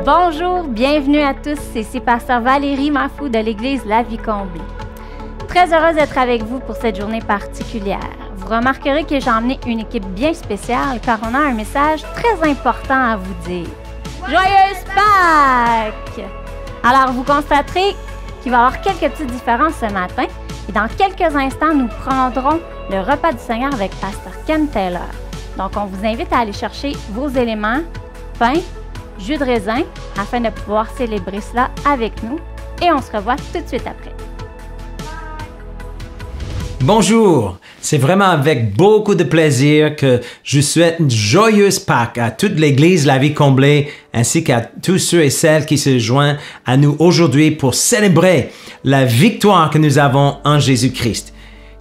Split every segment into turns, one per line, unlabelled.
Bonjour, bienvenue à tous, c'est Pasteur Valérie Mafou de l'Église La Vie Comblée. Très heureuse d'être avec vous pour cette journée particulière. Vous remarquerez que j'ai emmené une équipe bien spéciale car on a un message très important à vous dire. Joyeuse Pâques! Alors vous constaterez qu'il va y avoir quelques petites différences ce matin et dans quelques instants, nous prendrons le repas du Seigneur avec Pasteur Ken Taylor. Donc on vous invite à aller chercher vos éléments, pain, jus de raisin, afin de pouvoir célébrer cela avec nous. Et on se revoit tout de suite après.
Bonjour, c'est vraiment avec beaucoup de plaisir que je souhaite une joyeuse Pâques à toute l'Église La Vie Comblée ainsi qu'à tous ceux et celles qui se joignent à nous aujourd'hui pour célébrer la victoire que nous avons en Jésus-Christ.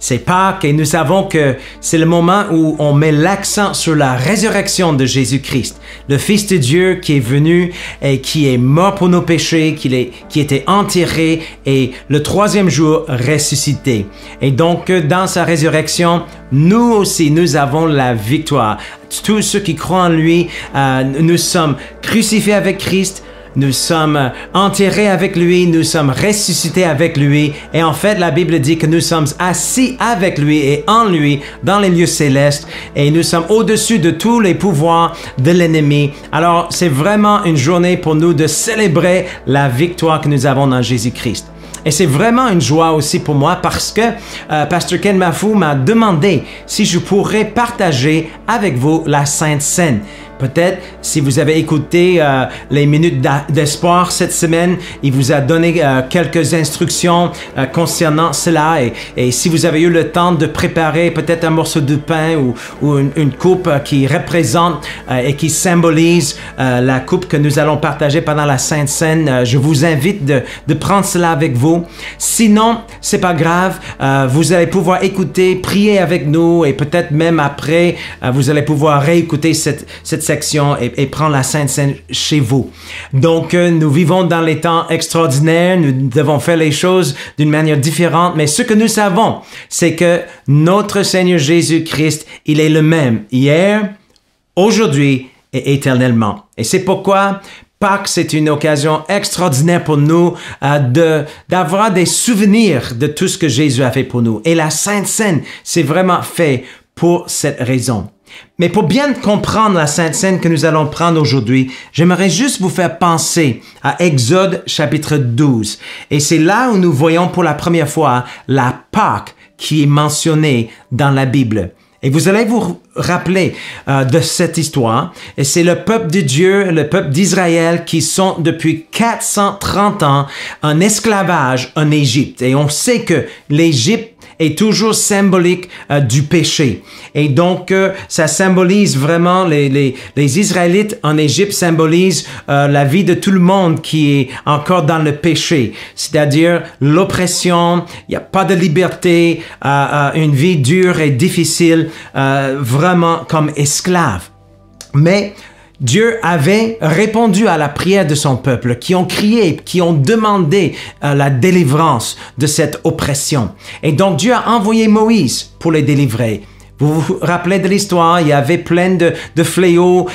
C'est Pâques et nous savons que c'est le moment où on met l'accent sur la résurrection de Jésus-Christ, le Fils de Dieu qui est venu et qui est mort pour nos péchés, qui était enterré et le troisième jour ressuscité. Et donc, dans sa résurrection, nous aussi, nous avons la victoire. Tous ceux qui croient en lui, nous sommes crucifiés avec Christ. Nous sommes enterrés avec lui, nous sommes ressuscités avec lui. Et en fait, la Bible dit que nous sommes assis avec lui et en lui dans les lieux célestes. Et nous sommes au-dessus de tous les pouvoirs de l'ennemi. Alors, c'est vraiment une journée pour nous de célébrer la victoire que nous avons dans Jésus-Christ. Et c'est vraiment une joie aussi pour moi parce que Pasteur Ken Mafou m'a demandé si je pourrais partager avec vous la Sainte Seine. Peut-être, si vous avez écouté les minutes d'espoir cette semaine, il vous a donné quelques instructions concernant cela. Et si vous avez eu le temps de préparer peut-être un morceau de pain ou une coupe qui représente et qui symbolise la coupe que nous allons partager pendant la Sainte Seine, je vous invite de prendre cela avec vous. Sinon, c'est pas grave, vous allez pouvoir écouter, prier avec nous et peut-être même après, vous allez pouvoir réécouter cette section et prendre la Sainte Seine chez vous. Donc, nous vivons dans les temps extraordinaires, nous devons faire les choses d'une manière différente, mais ce que nous savons, c'est que notre Seigneur Jésus-Christ, il est le même hier, aujourd'hui et éternellement. Et c'est pourquoi Pâques, c'est une occasion extraordinaire pour nous d'avoir des souvenirs de tout ce que Jésus a fait pour nous. Et la Sainte Seine, c'est vraiment fait pour cette raison. Mais pour bien comprendre la Sainte Seine que nous allons prendre aujourd'hui, j'aimerais juste vous faire penser à Exode chapitre 12. Et c'est là où nous voyons pour la première fois la Pâques qui est mentionnée dans la Bible. Et vous allez vous rappeler de cette histoire. Et c'est le peuple de Dieu, le peuple d'Israël qui sont depuis 430 ans en esclavage en Égypte. Et on sait que l'Égypte est toujours symbolique du péché. Et donc, ça symbolise vraiment, les Israélites en Égypte symbolisent la vie de tout le monde qui est encore dans le péché. C'est-à-dire l'oppression, il n'y a pas de liberté, une vie dure et difficile, vraiment comme esclave. Mais Dieu avait répondu à la prière de son peuple, qui ont crié, qui ont demandé la délivrance de cette oppression. Et donc Dieu a envoyé Moïse pour les délivrer. Vous vous rappelez de l'histoire, il y avait plein de fléaux,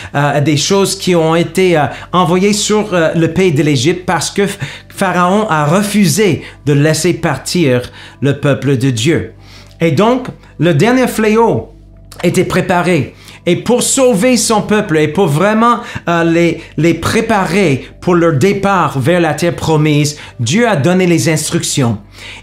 des choses qui ont été envoyées sur le pays de l'Égypte parce que Pharaon a refusé de laisser partir le peuple de Dieu. Et donc, le dernier fléau était préparé. Et pour sauver son peuple et pour vraiment les préparer pour leur départ vers la terre promise, Dieu a donné les instructions.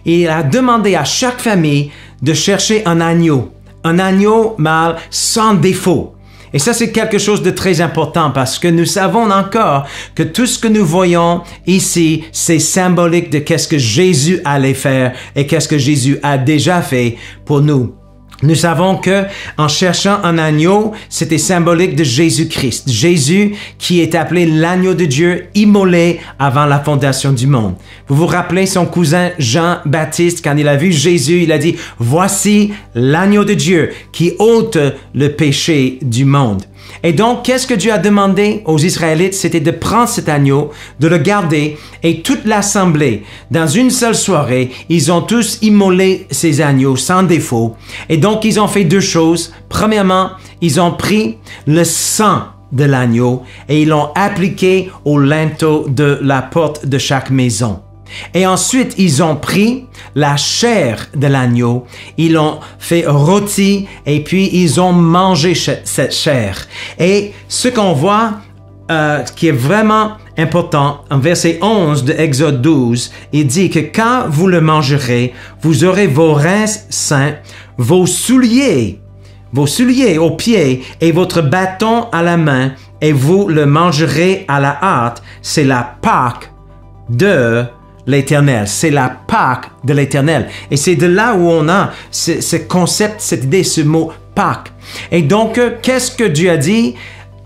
Et il a demandé à chaque famille de chercher un agneau mâle sans défaut. Et ça, c'est quelque chose de très important parce que nous savons encore que tout ce que nous voyons ici, c'est symbolique de qu'est-ce que Jésus allait faire et qu'est-ce que Jésus a déjà fait pour nous. Nous savons que en cherchant un agneau, c'était symbolique de Jésus-Christ. Jésus qui est appelé l'agneau de Dieu immolé avant la fondation du monde. Vous vous rappelez son cousin Jean-Baptiste, quand il a vu Jésus, il a dit « Voici l'agneau de Dieu qui ôte le péché du monde ». Et donc, qu'est-ce que Dieu a demandé aux Israélites? C'était de prendre cet agneau, de le garder, et toute l'assemblée, dans une seule soirée, ils ont tous immolé ces agneaux sans défaut. Et donc, ils ont fait deux choses. Premièrement, ils ont pris le sang de l'agneau et ils l'ont appliqué au linteau de la porte de chaque maison. Et ensuite, ils ont pris la chair de l'agneau, ils l'ont fait rôti et puis ils ont mangé cette chair. Et ce qu'on voit, qui est vraiment important, en verset 11 de Exode 12, il dit que quand vous le mangerez, vous aurez vos reins sains, vos souliers aux pieds et votre bâton à la main, et vous le mangerez à la hâte. C'est la Pâque de l'Éternel. C'est la Pâque de l'Éternel. Et c'est de là où on a ce concept, cette idée, ce mot Pâque. Et donc, qu'est-ce que Dieu a dit?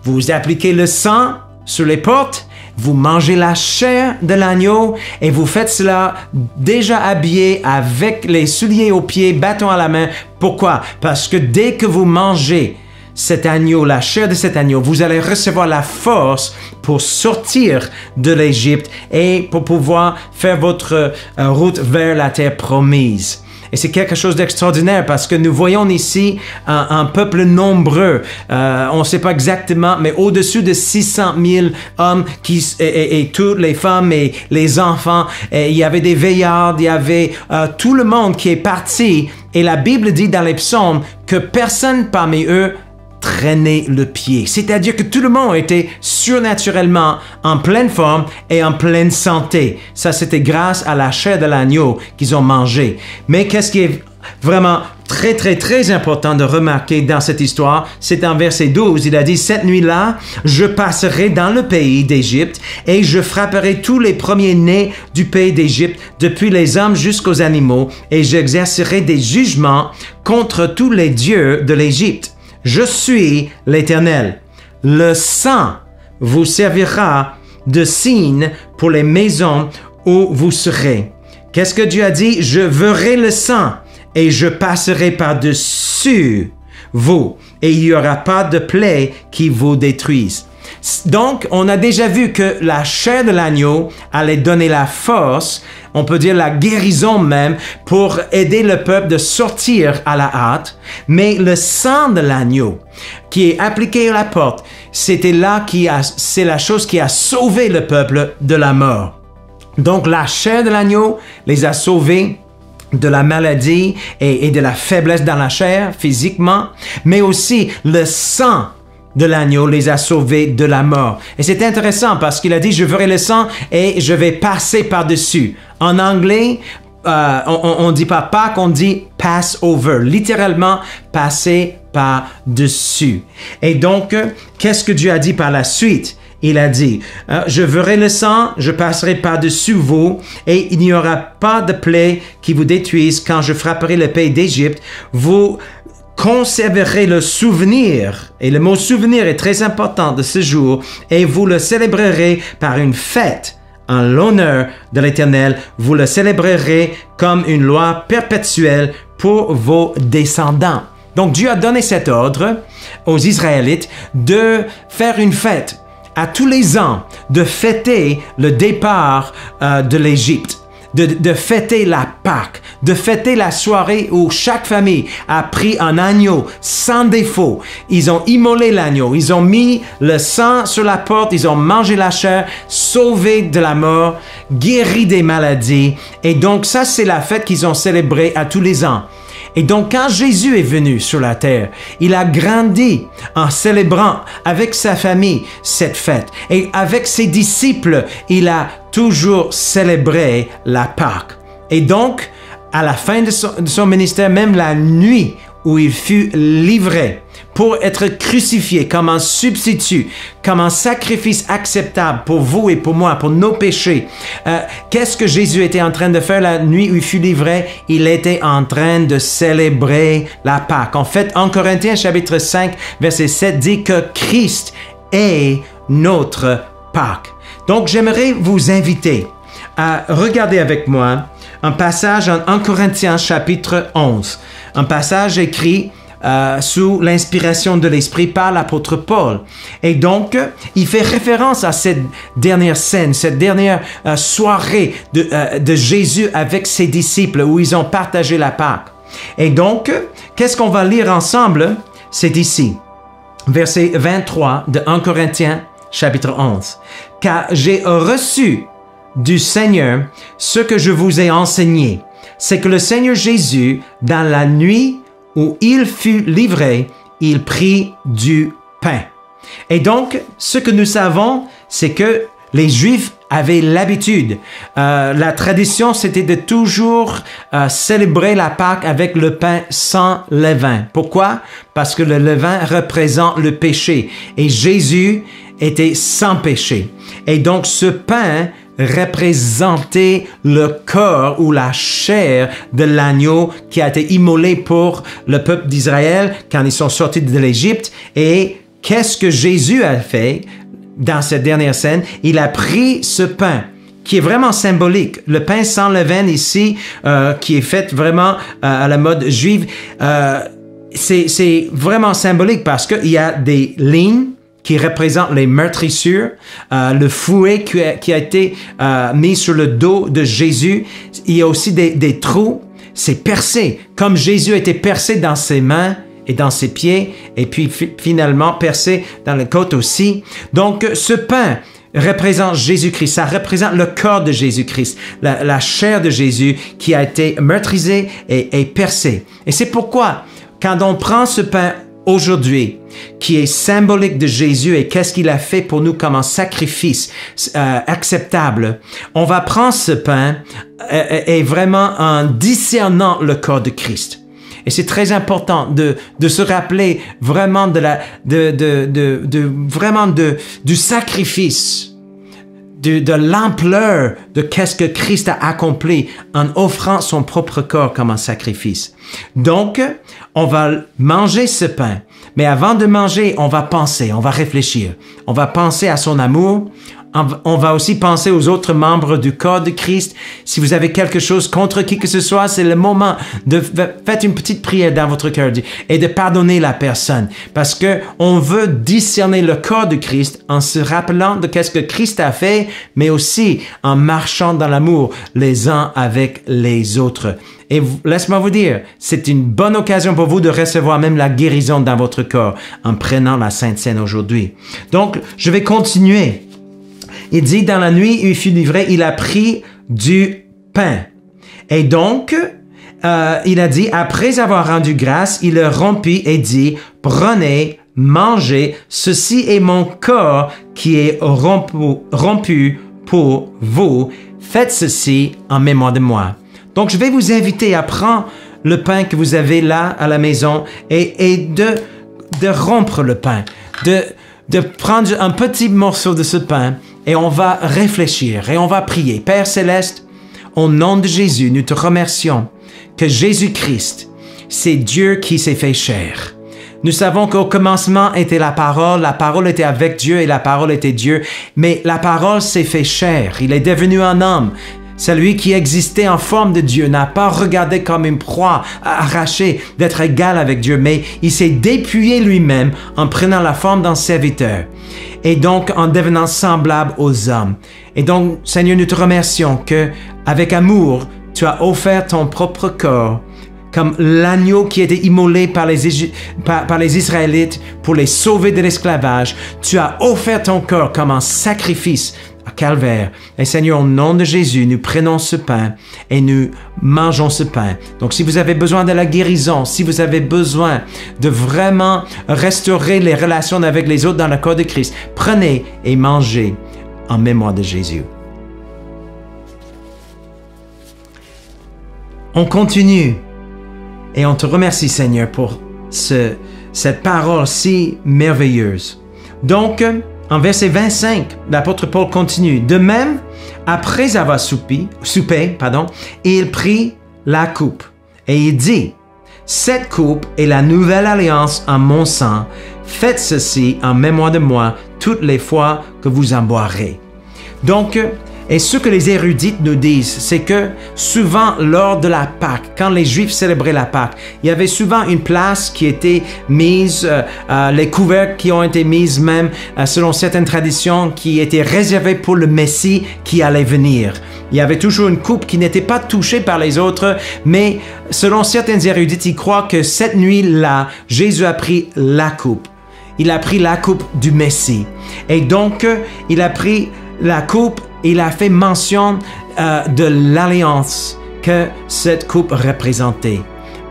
Vous appliquez le sang sur les portes, vous mangez la chair de l'agneau et vous faites cela déjà habillé avec les souliers aux pieds, bâton à la main. Pourquoi? Parce que dès que vous mangez cet agneau, la chair de cet agneau, vous allez recevoir la force pour sortir de l'Égypte et pour pouvoir faire votre route vers la terre promise. Et c'est quelque chose d'extraordinaire parce que nous voyons ici un peuple nombreux. On ne sait pas exactement, mais au-dessus de 600 000 hommes et toutes les femmes et les enfants. Et il y avait des veillards, il y avait tout le monde qui est parti. Et la Bible dit dans les psaumes que personne parmi eux traîner le pied. C'est-à-dire que tout le monde était surnaturellement en pleine forme et en pleine santé. Ça, c'était grâce à la chair de l'agneau qu'ils ont mangé. Mais qu'est-ce qui est vraiment très, très, très important de remarquer dans cette histoire, c'est en verset 12, il a dit, « Cette nuit-là, je passerai dans le pays d'Égypte et je frapperai tous les premiers-nés du pays d'Égypte, depuis les hommes jusqu'aux animaux, et j'exercerai des jugements contre tous les dieux de l'Égypte. Je suis l'Éternel. Le sang vous servira de signe pour les maisons où vous serez. » Qu'est-ce que Dieu a dit? « Je verrai le sang et je passerai par-dessus vous et il n'y aura pas de plaie qui vous détruise. » Donc, on a déjà vu que la chair de l'agneau allait donner la force, on peut dire la guérison même, pour aider le peuple de sortir à la hâte. Mais le sang de l'agneau qui est appliqué à la porte, c'est la chose qui a sauvé le peuple de la mort. Donc, la chair de l'agneau les a sauvés de la maladie et de la faiblesse dans la chair, physiquement, mais aussi le sang de l'agneau les a sauvés de la mort. Et c'est intéressant parce qu'il a dit, je verrai le sang et je vais passer par-dessus. En anglais, on dit pas Pâques, on dit Passover. Littéralement, passer par-dessus. Et donc, qu'est-ce que Dieu a dit par la suite? Il a dit, je verrai le sang, je passerai par-dessus vous, et il n'y aura pas de plaie qui vous détruise quand je frapperai le pays d'Égypte. Vous conserverez le souvenir, et le mot souvenir est très important de ce jour, et vous le célébrerez par une fête en l'honneur de l'Éternel. Vous le célébrerez comme une loi perpétuelle pour vos descendants. Donc Dieu a donné cet ordre aux Israélites de faire une fête à tous les ans, de fêter le départ de l'Égypte. De fêter la Pâque, de fêter la soirée où chaque famille a pris un agneau sans défaut. Ils ont immolé l'agneau, ils ont mis le sang sur la porte, ils ont mangé la chair, sauvé de la mort, guéri des maladies. Et donc ça, c'est la fête qu'ils ont célébrée à tous les ans. Et donc, quand Jésus est venu sur la terre, il a grandi en célébrant avec sa famille cette fête. Et avec ses disciples, il a toujours célébré la Pâque. Et donc, à la fin de son ministère, même la nuit où il fut livré pour être crucifié comme un substitut, comme un sacrifice acceptable pour vous et pour moi, pour nos péchés. Qu'est-ce que Jésus était en train de faire la nuit où il fut livré? Il était en train de célébrer la Pâque. En fait, en Corinthiens chapitre 5, verset 7 dit que Christ est notre Pâque. Donc, j'aimerais vous inviter à regarder avec moi un passage en Corinthiens chapitre 11. Un passage écrit sous l'inspiration de l'Esprit par l'apôtre Paul. Et donc, il fait référence à cette dernière scène, cette dernière soirée de Jésus avec ses disciples où ils ont partagé la Pâque. Et donc, qu'est-ce qu'on va lire ensemble? C'est ici, verset 23 de 1 Corinthiens, chapitre 11. « Car j'ai reçu du Seigneur ce que je vous ai enseigné, c'est que le Seigneur Jésus, dans la nuit où il fut livré, il prit du pain. » Et donc, ce que nous savons, c'est que les Juifs avaient l'habitude. La tradition, c'était de toujours célébrer la Pâque avec le pain sans levain. Pourquoi? Parce que le levain représente le péché. Et Jésus était sans péché. Et donc, ce pain représentait le corps ou la chair de l'agneau qui a été immolé pour le peuple d'Israël quand ils sont sortis de l'Égypte. Et qu'est-ce que Jésus a fait dans cette dernière scène? Il a pris ce pain qui est vraiment symbolique. Le pain sans levain ici, qui est fait vraiment à la mode juive, c'est vraiment symbolique parce qu'il y a des lignes qui représentent les meurtrissures, le fouet qui a été mis sur le dos de Jésus. Il y a aussi des trous, c'est percé, comme Jésus était percé dans ses mains et dans ses pieds, et puis finalement percé dans les côtes aussi. Donc, ce pain représente Jésus-Christ, ça représente le corps de Jésus-Christ, la chair de Jésus qui a été meurtrisée et percée. Et c'est pourquoi, quand on prend ce pain aujourd'hui, qui est symbolique de Jésus et qu'est-ce qu'il a fait pour nous comme un sacrifice acceptable, on va prendre ce pain et vraiment en discernant le corps de Christ. Et c'est très important de se rappeler vraiment du sacrifice, de l'ampleur de qu'est-ce que Christ a accompli en offrant son propre corps comme un sacrifice. Donc, on va manger ce pain. Mais avant de manger, on va penser, on va réfléchir. On va penser à son amour. On va aussi penser aux autres membres du corps de Christ. Si vous avez quelque chose contre qui que ce soit, c'est le moment de faire une petite prière dans votre cœur et de pardonner la personne. Parce que on veut discerner le corps de Christ en se rappelant de qu'est-ce que Christ a fait, mais aussi en marchant dans l'amour les uns avec les autres. Et laisse-moi vous dire, c'est une bonne occasion pour vous de recevoir même la guérison dans votre corps en prenant la Sainte Seine aujourd'hui. Donc, je vais continuer. Il dit, dans la nuit où il fut livré, il a pris du pain. Et donc, il a dit, après avoir rendu grâce, il le rompit et dit, prenez, mangez, ceci est mon corps qui est rompu pour vous. Faites ceci en mémoire de moi. Donc, je vais vous inviter à prendre le pain que vous avez là à la maison et de rompre le pain, de prendre un petit morceau de ce pain et on va réfléchir et on va prier. Père Céleste, au nom de Jésus, nous te remercions que Jésus-Christ, c'est Dieu qui s'est fait chair. Nous savons qu'au commencement était la parole était avec Dieu et la parole était Dieu, mais la parole s'est fait chair, il est devenu un homme. Celui qui existait en forme de Dieu n'a pas regardé comme une proie arrachée d'être égal avec Dieu, mais il s'est dépouillé lui-même en prenant la forme d'un serviteur et donc en devenant semblable aux hommes. Et donc, Seigneur, nous te remercions que, avec amour, tu as offert ton propre corps comme l'agneau qui était immolé par les Israélites pour les sauver de l'esclavage. Tu as offert ton corps comme un sacrifice à Calvaire. Et Seigneur, au nom de Jésus, nous prenons ce pain et nous mangeons ce pain. Donc, si vous avez besoin de la guérison, si vous avez besoin de vraiment restaurer les relations avec les autres dans le corps de Christ, prenez et mangez en mémoire de Jésus. On continue et on te remercie, Seigneur, pour cette parole si merveilleuse. Donc, en verset 25, l'apôtre Paul continue. De même, après avoir soupé, il prit la coupe et il dit, « Cette coupe est la nouvelle alliance en mon sang. Faites ceci en mémoire de moi toutes les fois que vous en boirez. » Donc, Et ce que les érudites nous disent, c'est que souvent lors de la Pâque, quand les Juifs célébraient la Pâque, il y avait souvent une place qui était mise, les couvercles qui ont été mises même selon certaines traditions qui étaient réservées pour le Messie qui allait venir. Il y avait toujours une coupe qui n'était pas touchée par les autres, mais selon certains érudites, ils croient que cette nuit-là, Jésus a pris la coupe. Il a pris la coupe du Messie. Et donc, il a pris la coupe, il a fait mention de l'alliance que cette coupe représentait.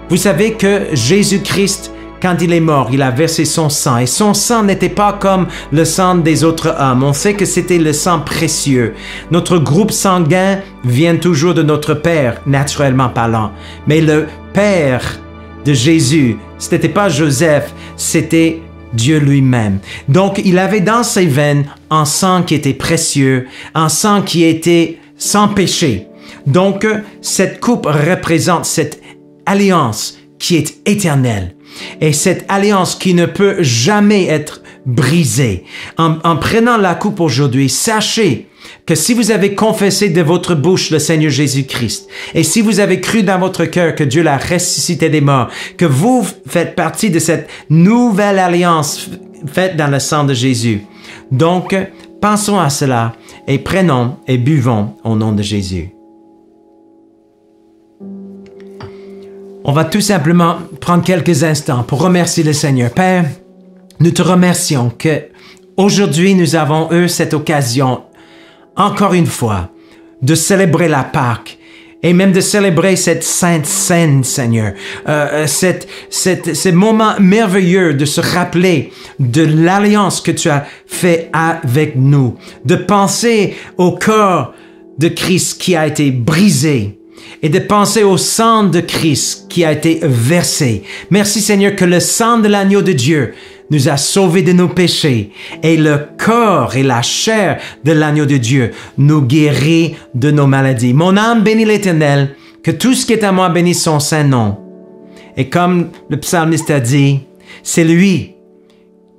Vous savez que Jésus-Christ, quand il est mort, il a versé son sang. Et son sang n'était pas comme le sang des autres hommes. On sait que c'était le sang précieux. Notre groupe sanguin vient toujours de notre Père, naturellement parlant. Mais le Père de Jésus, ce n'était pas Joseph, c'était Dieu lui-même. Donc, il avait dans ses veines un sang qui était précieux, un sang qui était sans péché. Donc, cette coupe représente cette alliance qui est éternelle. Et cette alliance qui ne peut jamais être brisée. En prenant la coupe aujourd'hui, sachez que si vous avez confessé de votre bouche le Seigneur Jésus-Christ, et si vous avez cru dans votre cœur que Dieu l'a ressuscité des morts, que vous faites partie de cette nouvelle alliance faite dans le sang de Jésus. Donc, pensons à cela et prenons et buvons au nom de Jésus. On va tout simplement prendre quelques instants pour remercier le Seigneur. Père, nous te remercions que aujourd'hui nous avons eu cette occasion, encore une fois, de célébrer la Pâque et même de célébrer cette sainte scène, Seigneur. Ce moment merveilleux de se rappeler de l'alliance que tu as fait avec nous, de penser au corps de Christ qui a été brisé, et de penser au sang de Christ qui a été versé. Merci Seigneur que le sang de l'agneau de Dieu nous a sauvés de nos péchés et le corps et la chair de l'agneau de Dieu nous guérit de nos maladies. Mon âme bénit l'Éternel, que tout ce qui est à moi bénisse son saint nom. Et comme le psalmiste a dit, c'est lui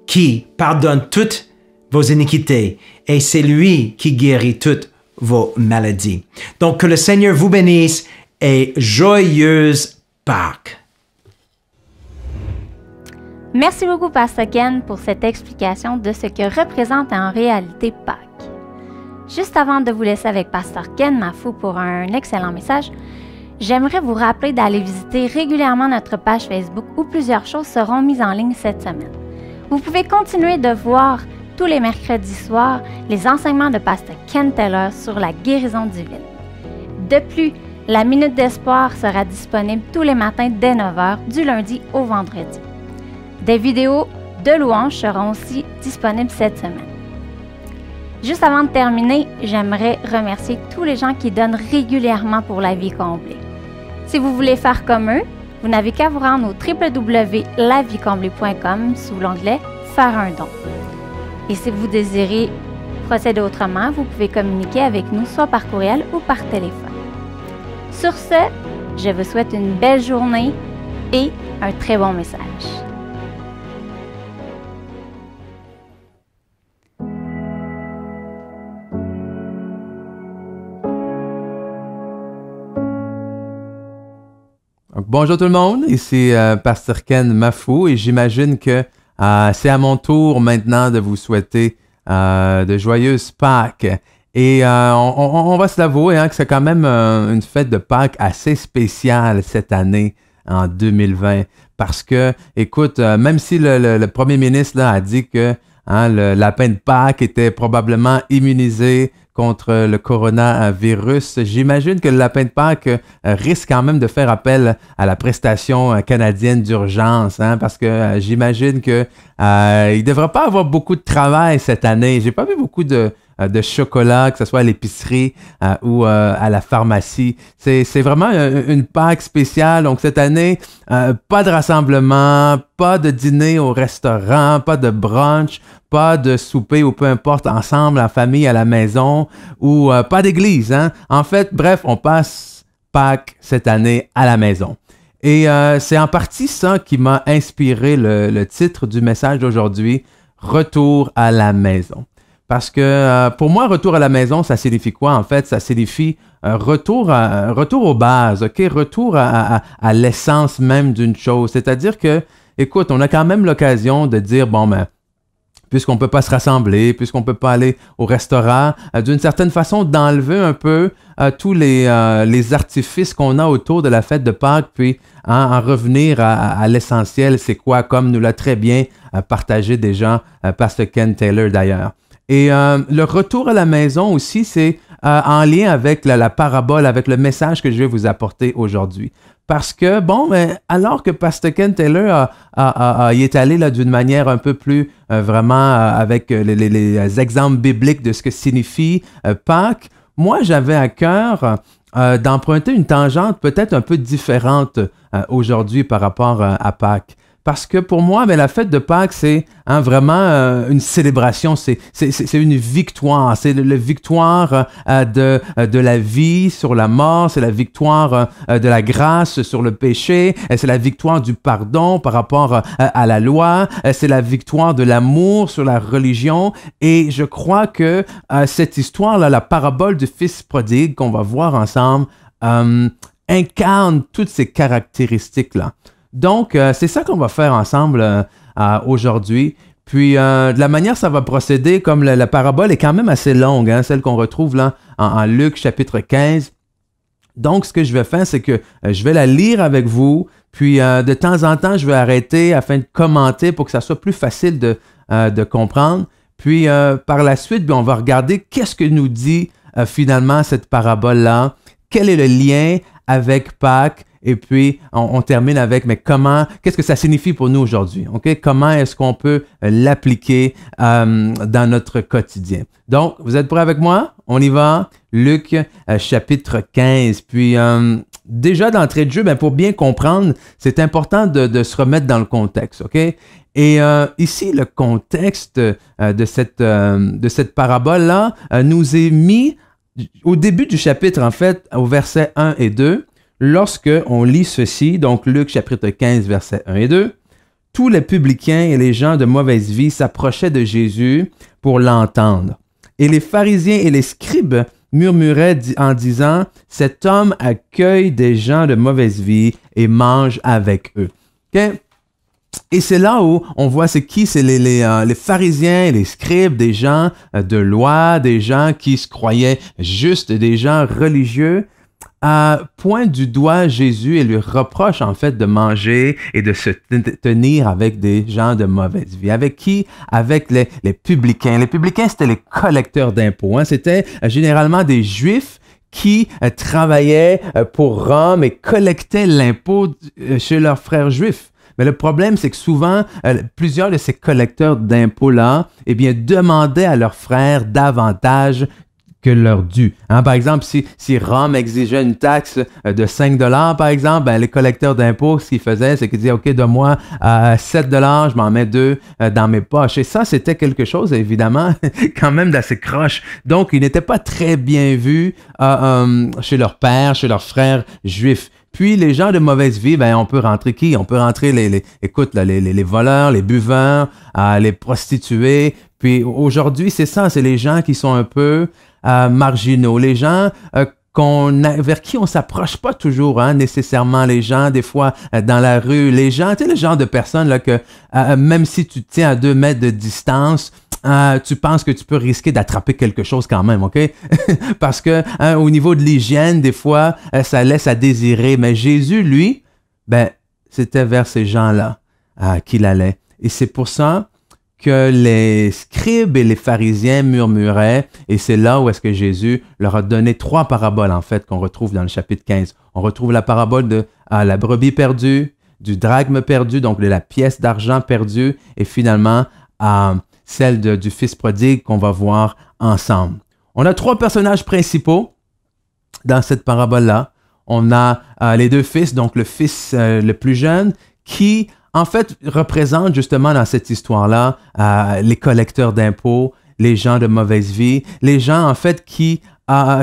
qui pardonne toutes vos iniquités et c'est lui qui guérit toutes vos maladies. Donc, que le Seigneur vous bénisse et joyeuse Pâques.
Merci beaucoup, Pasteur Ken, pour cette explication de ce que représente en réalité Pâques. Juste avant de vous laisser avec Pasteur Ken Mafou pour un excellent message, j'aimerais vous rappeler d'aller visiter régulièrement notre page Facebook où plusieurs choses seront mises en ligne cette semaine. Vous pouvez continuer de voir tous les mercredis soirs les enseignements de Pasteur Ken Taylor sur la guérison divine. De plus, la Minute d'Espoir sera disponible tous les matins dès 9h, du lundi au vendredi. Des vidéos de louanges seront aussi disponibles cette semaine. Juste avant de terminer, j'aimerais remercier tous les gens qui donnent régulièrement pour la vie comblée. Si vous voulez faire comme eux, vous n'avez qu'à vous rendre au www.laviecomblée.com sous l'onglet « Faire un don ». Et si vous désirez procéder autrement, vous pouvez communiquer avec nous soit par courriel ou par téléphone. Sur ce, je vous souhaite une belle journée et un très bon message.
Bonjour tout le monde, ici Pasteur Ken Mafou et j'imagine que c'est à mon tour maintenant de vous souhaiter de joyeuses Pâques. Et on va se l'avouer que c'est quand même une fête de Pâques assez spéciale cette année en 2020. Parce que, écoute, même si le premier ministre là, a dit que le lapin de Pâques était probablement immunisé contre le coronavirus, j'imagine que le lapin de Pâques risque quand même de faire appel à la prestation canadienne d'urgence, parce que j'imagine que il devrait pas avoir beaucoup de travail cette année. J'ai pas vu beaucoup de chocolat, que ce soit à l'épicerie ou à la pharmacie. C'est vraiment une Pâques spéciale. Donc cette année, pas de rassemblement, pas de dîner au restaurant, pas de brunch, pas de souper ou peu importe, ensemble, en famille, à la maison, ou pas d'église. En fait, bref, on passe Pâques cette année à la maison. Et c'est en partie ça qui m'a inspiré le titre du message d'aujourd'hui, « Retour à la maison ». Parce que pour moi, retour à la maison, ça signifie quoi? En fait, ça signifie retour aux bases, OK? Retour à l'essence même d'une chose. C'est-à-dire que, écoute, on a quand même l'occasion de dire, bon, ben, puisqu'on ne peut pas se rassembler, puisqu'on ne peut pas aller au restaurant, d'une certaine façon, d'enlever un peu tous les artifices qu'on a autour de la fête de Pâques, puis en revenir à l'essentiel, c'est quoi, comme nous l'a très bien partagé déjà Pasteur Ken Taylor d'ailleurs. Et le retour à la maison aussi, c'est en lien avec la parabole, avec le message que je vais vous apporter aujourd'hui. Parce que, bon, alors que Pasteur Ken Taylor y est allé là d'une manière un peu plus vraiment avec les exemples bibliques de ce que signifie Pâques, moi, j'avais à cœur d'emprunter une tangente peut-être un peu différente aujourd'hui par rapport à Pâques. Parce que pour moi, la fête de Pâques, c'est vraiment une célébration, c'est une victoire. C'est la victoire de la vie sur la mort, c'est la victoire de la grâce sur le péché, c'est la victoire du pardon par rapport à la loi, c'est la victoire de l'amour sur la religion. Et je crois que cette histoire-là, la parabole du fils prodigue qu'on va voir ensemble, incarne toutes ces caractéristiques-là. Donc, c'est ça qu'on va faire ensemble aujourd'hui. Puis, de la manière ça va procéder, comme la parabole est quand même assez longue, hein, celle qu'on retrouve là en Luc chapitre 15. Donc, ce que je vais faire, c'est que je vais la lire avec vous. Puis, de temps en temps, je vais arrêter afin de commenter pour que ça soit plus facile de comprendre. Puis, par la suite, on va regarder qu'est-ce que nous dit finalement cette parabole-là. Quel est le lien avec Pâques? Et puis, on termine avec, mais qu'est-ce que ça signifie pour nous aujourd'hui? Okay? Comment est-ce qu'on peut l'appliquer dans notre quotidien? Donc, vous êtes prêts avec moi? On y va. Luc, chapitre 15. Puis, déjà d'entrée de jeu, pour bien comprendre, c'est important de se remettre dans le contexte. OK? Et ici, le contexte de cette parabole-là nous est mis au début du chapitre, en fait, au verset 1 et 2. Lorsque on lit ceci, donc Luc chapitre 15, versets 1 et 2, tous les publicains et les gens de mauvaise vie s'approchaient de Jésus pour l'entendre. Et les pharisiens et les scribes murmuraient en disant, « Cet homme accueille des gens de mauvaise vie et mange avec eux. Okay? » Et c'est là où on voit c'est qui, c'est les pharisiens et les scribes, des gens de loi, des gens qui se croyaient justes, des gens religieux. Pointe du doigt Jésus et lui reproche en fait de manger et de se tenir avec des gens de mauvaise vie. Avec qui? Avec les publicains. Les publicains, c'était les collecteurs d'impôts. Hein? C'était généralement des Juifs qui travaillaient pour Rome et collectaient l'impôt chez leurs frères juifs. Mais le problème, c'est que souvent, plusieurs de ces collecteurs d'impôts-là, demandaient à leurs frères davantage que leur dû. Hein, par exemple, si Rome exigeait une taxe de 5 $ par exemple, les collecteurs d'impôts, ce qu'ils faisaient, c'est qu'ils disaient, OK, donne-moi 7 $, je m'en mets 2 dans mes poches. Et ça, c'était quelque chose, évidemment, quand même d'assez croche. Donc, ils n'étaient pas très bien vus chez leur père, chez leurs frères juifs. Puis, les gens de mauvaise vie, on peut rentrer qui? On peut rentrer les voleurs, les buveurs, les prostituées. Puis, aujourd'hui, c'est ça, c'est les gens qui sont un peu marginaux, les gens vers qui on s'approche pas toujours, hein, nécessairement, les gens, des fois, dans la rue, les gens, tu sais, le genre de personnes là que même si tu te tiens à 2 mètres de distance, tu penses que tu peux risquer d'attraper quelque chose quand même, OK? Parce que au niveau de l'hygiène, des fois, ça laisse à désirer. Mais Jésus, lui, c'était vers ces gens-là qu'il allait. Et c'est pour ça que les scribes et les pharisiens murmuraient, et c'est là où est-ce que Jésus leur a donné 3 paraboles, en fait, qu'on retrouve dans le chapitre 15. On retrouve la parabole de la brebis perdue, du drachme perdu, donc de la pièce d'argent perdue, et finalement, celle du fils prodigue qu'on va voir ensemble. On a 3 personnages principaux dans cette parabole-là. On a les 2 fils, donc le fils le plus jeune, qui en fait, représente justement dans cette histoire-là les collecteurs d'impôts, les gens de mauvaise vie, les gens en fait qui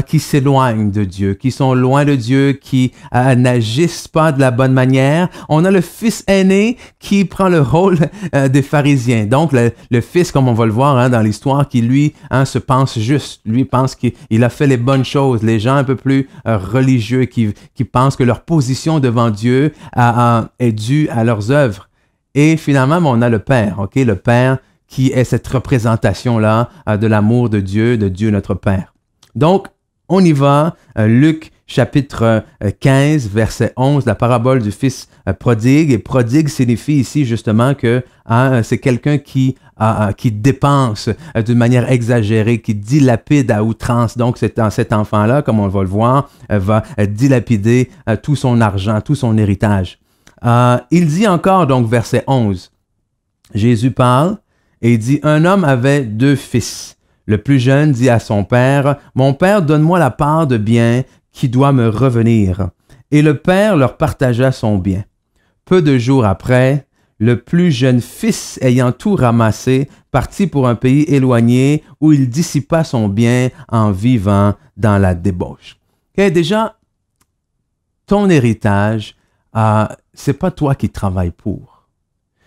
qui s'éloignent de Dieu, qui sont loin de Dieu, qui n'agissent pas de la bonne manière. On a le fils aîné qui prend le rôle des pharisiens. Donc, le fils, comme on va le voir dans l'histoire, qui lui se pense juste. Lui pense qu'il a fait les bonnes choses. Les gens un peu plus religieux qui pensent que leur position devant Dieu est due à leurs œuvres. Et finalement, on a le Père, ok, le Père qui est cette représentation-là de l'amour de Dieu notre Père. Donc, on y va. Luc chapitre 15, verset 11, la parabole du fils prodigue. Et prodigue signifie ici justement que c'est quelqu'un qui dépense d'une manière exagérée, qui dilapide à outrance. Donc, cet enfant-là, comme on va le voir, va dilapider tout son argent, tout son héritage. Il dit encore, donc, verset 11, Jésus parle et il dit, « Un homme avait 2 fils. Le plus jeune dit à son père, « Mon père, donne-moi la part de bien qui doit me revenir. » Et le père leur partagea son bien. Peu de jours après, le plus jeune fils, ayant tout ramassé, partit pour un pays éloigné où il dissipa son bien en vivant dans la débauche. Okay, déjà, ton héritage, c'est pas toi qui travailles pour.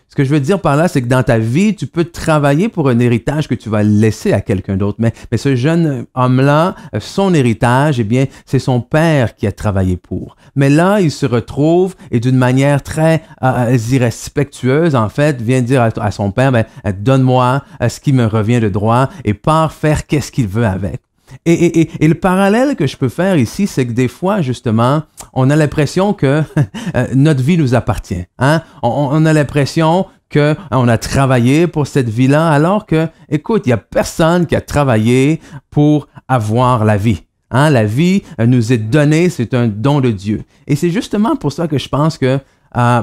Ce que je veux dire par là, c'est que dans ta vie, tu peux travailler pour un héritage que tu vas laisser à quelqu'un d'autre. Mais ce jeune homme-là, son héritage, eh bien, c'est son père qui a travaillé pour. Mais là, il se retrouve et d'une manière très irrespectueuse, en fait, vient dire à son père, ben, donne-moi ce qui me revient de droit et part faire qu'est-ce qu'il veut avec. Et le parallèle que je peux faire ici, c'est que des fois, justement, on a l'impression que notre vie nous appartient. Hein? On a l'impression qu'on a travaillé pour cette vie-là, alors que, écoute, il n'y a personne qui a travaillé pour avoir la vie. Hein? La vie nous est donnée, c'est un don de Dieu. Et c'est justement pour ça que je pense que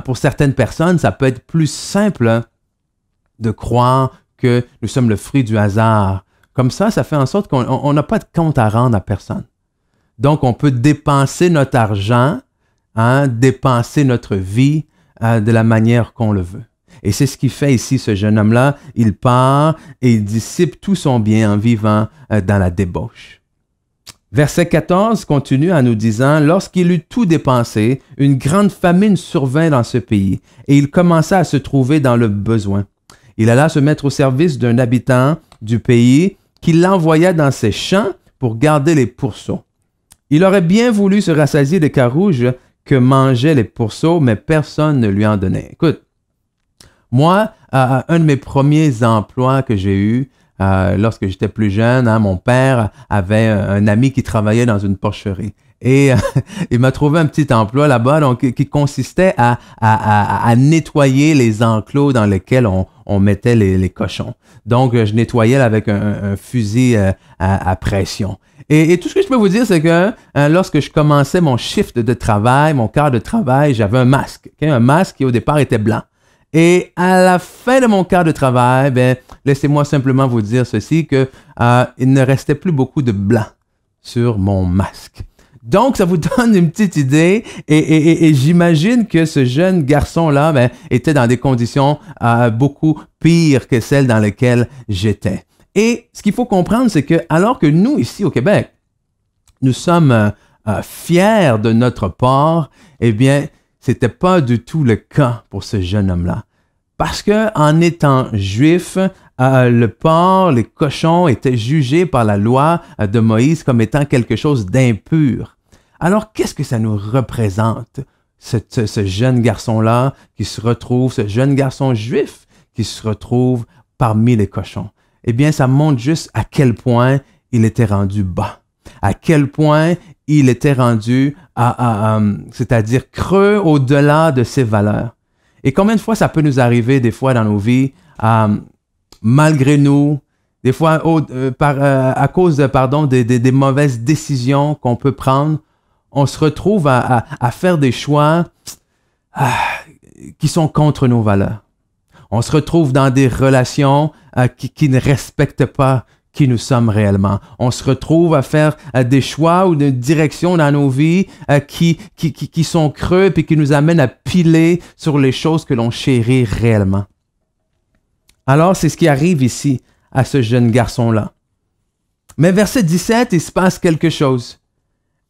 pour certaines personnes, ça peut être plus simple de croire que nous sommes le fruit du hasard. Comme ça fait en sorte qu'on n'a pas de compte à rendre à personne. Donc, on peut dépenser notre argent, dépenser notre vie de la manière qu'on le veut. Et c'est ce qu'il fait ici, ce jeune homme-là. Il part et il dissipe tout son bien en vivant dans la débauche. Verset 14 continue en nous disant, « Lorsqu'il eut tout dépensé, une grande famine survint dans ce pays, et il commença à se trouver dans le besoin. Il alla se mettre au service d'un habitant du pays, qui l'envoya dans ses champs pour garder les pourceaux. Il aurait bien voulu se rassasier des carouges que mangeaient les pourceaux, mais personne ne lui en donnait. » Écoute, moi, un de mes premiers emplois que j'ai eu lorsque j'étais plus jeune, mon père avait un ami qui travaillait dans une porcherie. Et il m'a trouvé un petit emploi là-bas donc, qui consistait à nettoyer les enclos dans lesquels on mettait les cochons. Donc, je nettoyais avec un fusil à pression. Et tout ce que je peux vous dire, c'est que lorsque je commençais mon shift de travail, mon quart de travail, j'avais un masque. Okay? Un masque qui au départ était blanc. Et à la fin de mon quart de travail, laissez-moi simplement vous dire ceci, que il ne restait plus beaucoup de blanc sur mon masque. Donc, ça vous donne une petite idée et j'imagine que ce jeune garçon-là était dans des conditions beaucoup pires que celles dans lesquelles j'étais. Et ce qu'il faut comprendre, c'est que alors que nous, ici au Québec, nous sommes fiers de notre port, eh bien, c'était pas du tout le cas pour ce jeune homme-là. Parce que en étant juif, le porc, les cochons étaient jugés par la loi de Moïse comme étant quelque chose d'impur. Alors, qu'est-ce que ça nous représente, ce jeune garçon-là qui se retrouve, ce jeune garçon juif qui se retrouve parmi les cochons? Eh bien, ça montre juste à quel point il était rendu bas, à quel point il était rendu c'est-à-dire creux au-delà de ses valeurs. Et combien de fois ça peut nous arriver des fois dans nos vies, malgré nous, des fois à cause des mauvaises décisions qu'on peut prendre, on se retrouve à faire des choix qui sont contre nos valeurs. On se retrouve dans des relations qui ne respectent pas qui nous sommes réellement. On se retrouve à faire des choix ou des directions dans nos vies qui sont creux et qui nous amènent à piler sur les choses que l'on chérit réellement. Alors, c'est ce qui arrive ici à ce jeune garçon-là. Mais verset 17, il se passe quelque chose.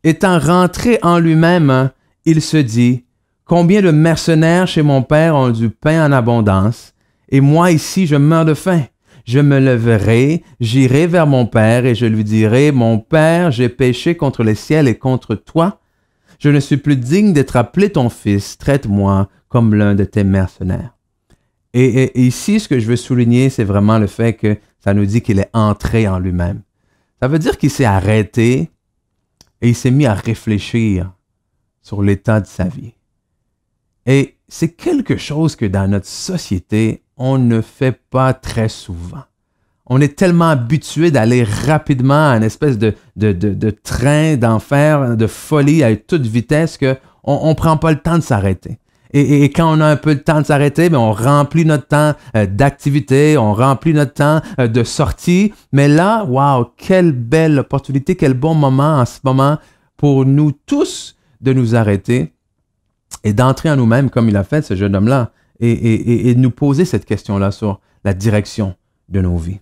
Étant rentré en lui-même, il se dit, combien de mercenaires chez mon père ont du pain en abondance, et moi ici je meurs de faim. Je me lèverai, j'irai vers mon père et je lui dirai, mon père, j'ai péché contre le ciel et contre toi. Je ne suis plus digne d'être appelé ton fils, traite-moi comme l'un de tes mercenaires. Et ici, ce que je veux souligner, c'est vraiment le fait que ça nous dit qu'il est entré en lui-même. Ça veut dire qu'il s'est arrêté et il s'est mis à réfléchir sur l'état de sa vie. Et c'est quelque chose que dans notre société, on ne fait pas très souvent. On est tellement habitué d'aller rapidement à une espèce de train d'enfer, de folie à toute vitesse qu'on ne prend pas le temps de s'arrêter. Et quand on a un peu de temps de s'arrêter, on remplit notre temps d'activité, on remplit notre temps de sortie. Mais là, wow, quelle belle opportunité, quel bon moment en ce moment pour nous tous de nous arrêter et d'entrer en nous-mêmes comme il a fait ce jeune homme-là et de nous poser cette question-là sur la direction de nos vies.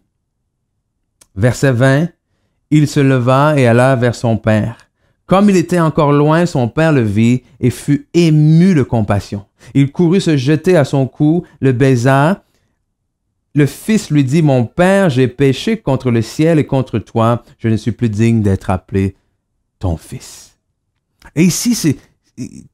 Verset 20, il se leva et alla vers son père. Comme il était encore loin, son père le vit et fut ému de compassion. Il courut se jeter à son cou, le baisa. Le fils lui dit, mon père, j'ai péché contre le ciel et contre toi. Je ne suis plus digne d'être appelé ton fils. Et ici, c'est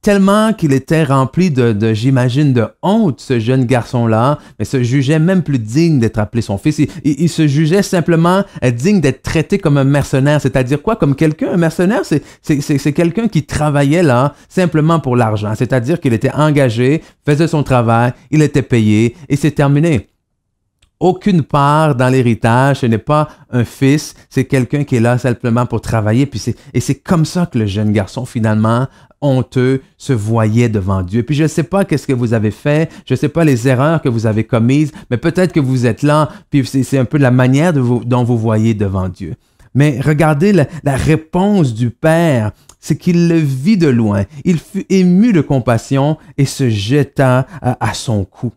tellement qu'il était rempli j'imagine, de honte, ce jeune garçon-là, mais se jugeait même plus digne d'être appelé son fils. Il se jugeait simplement digne d'être traité comme un mercenaire. C'est-à-dire quoi? Comme quelqu'un, un mercenaire, c'est quelqu'un qui travaillait là simplement pour l'argent. C'est-à-dire qu'il était engagé, faisait son travail, il était payé et c'est terminé. Aucune part dans l'héritage, ce n'est pas un fils, c'est quelqu'un qui est là simplement pour travailler. Et c'est comme ça que le jeune garçon, finalement, honteux, se voyait devant Dieu. Puis je ne sais pas qu'est-ce que vous avez fait, je ne sais pas les erreurs que vous avez commises, mais peut-être que vous êtes là, puis c'est un peu la manière dont vous voyez devant Dieu. Mais regardez la réponse du Père, c'est qu'il le vit de loin. Il fut ému de compassion et se jeta à son cou.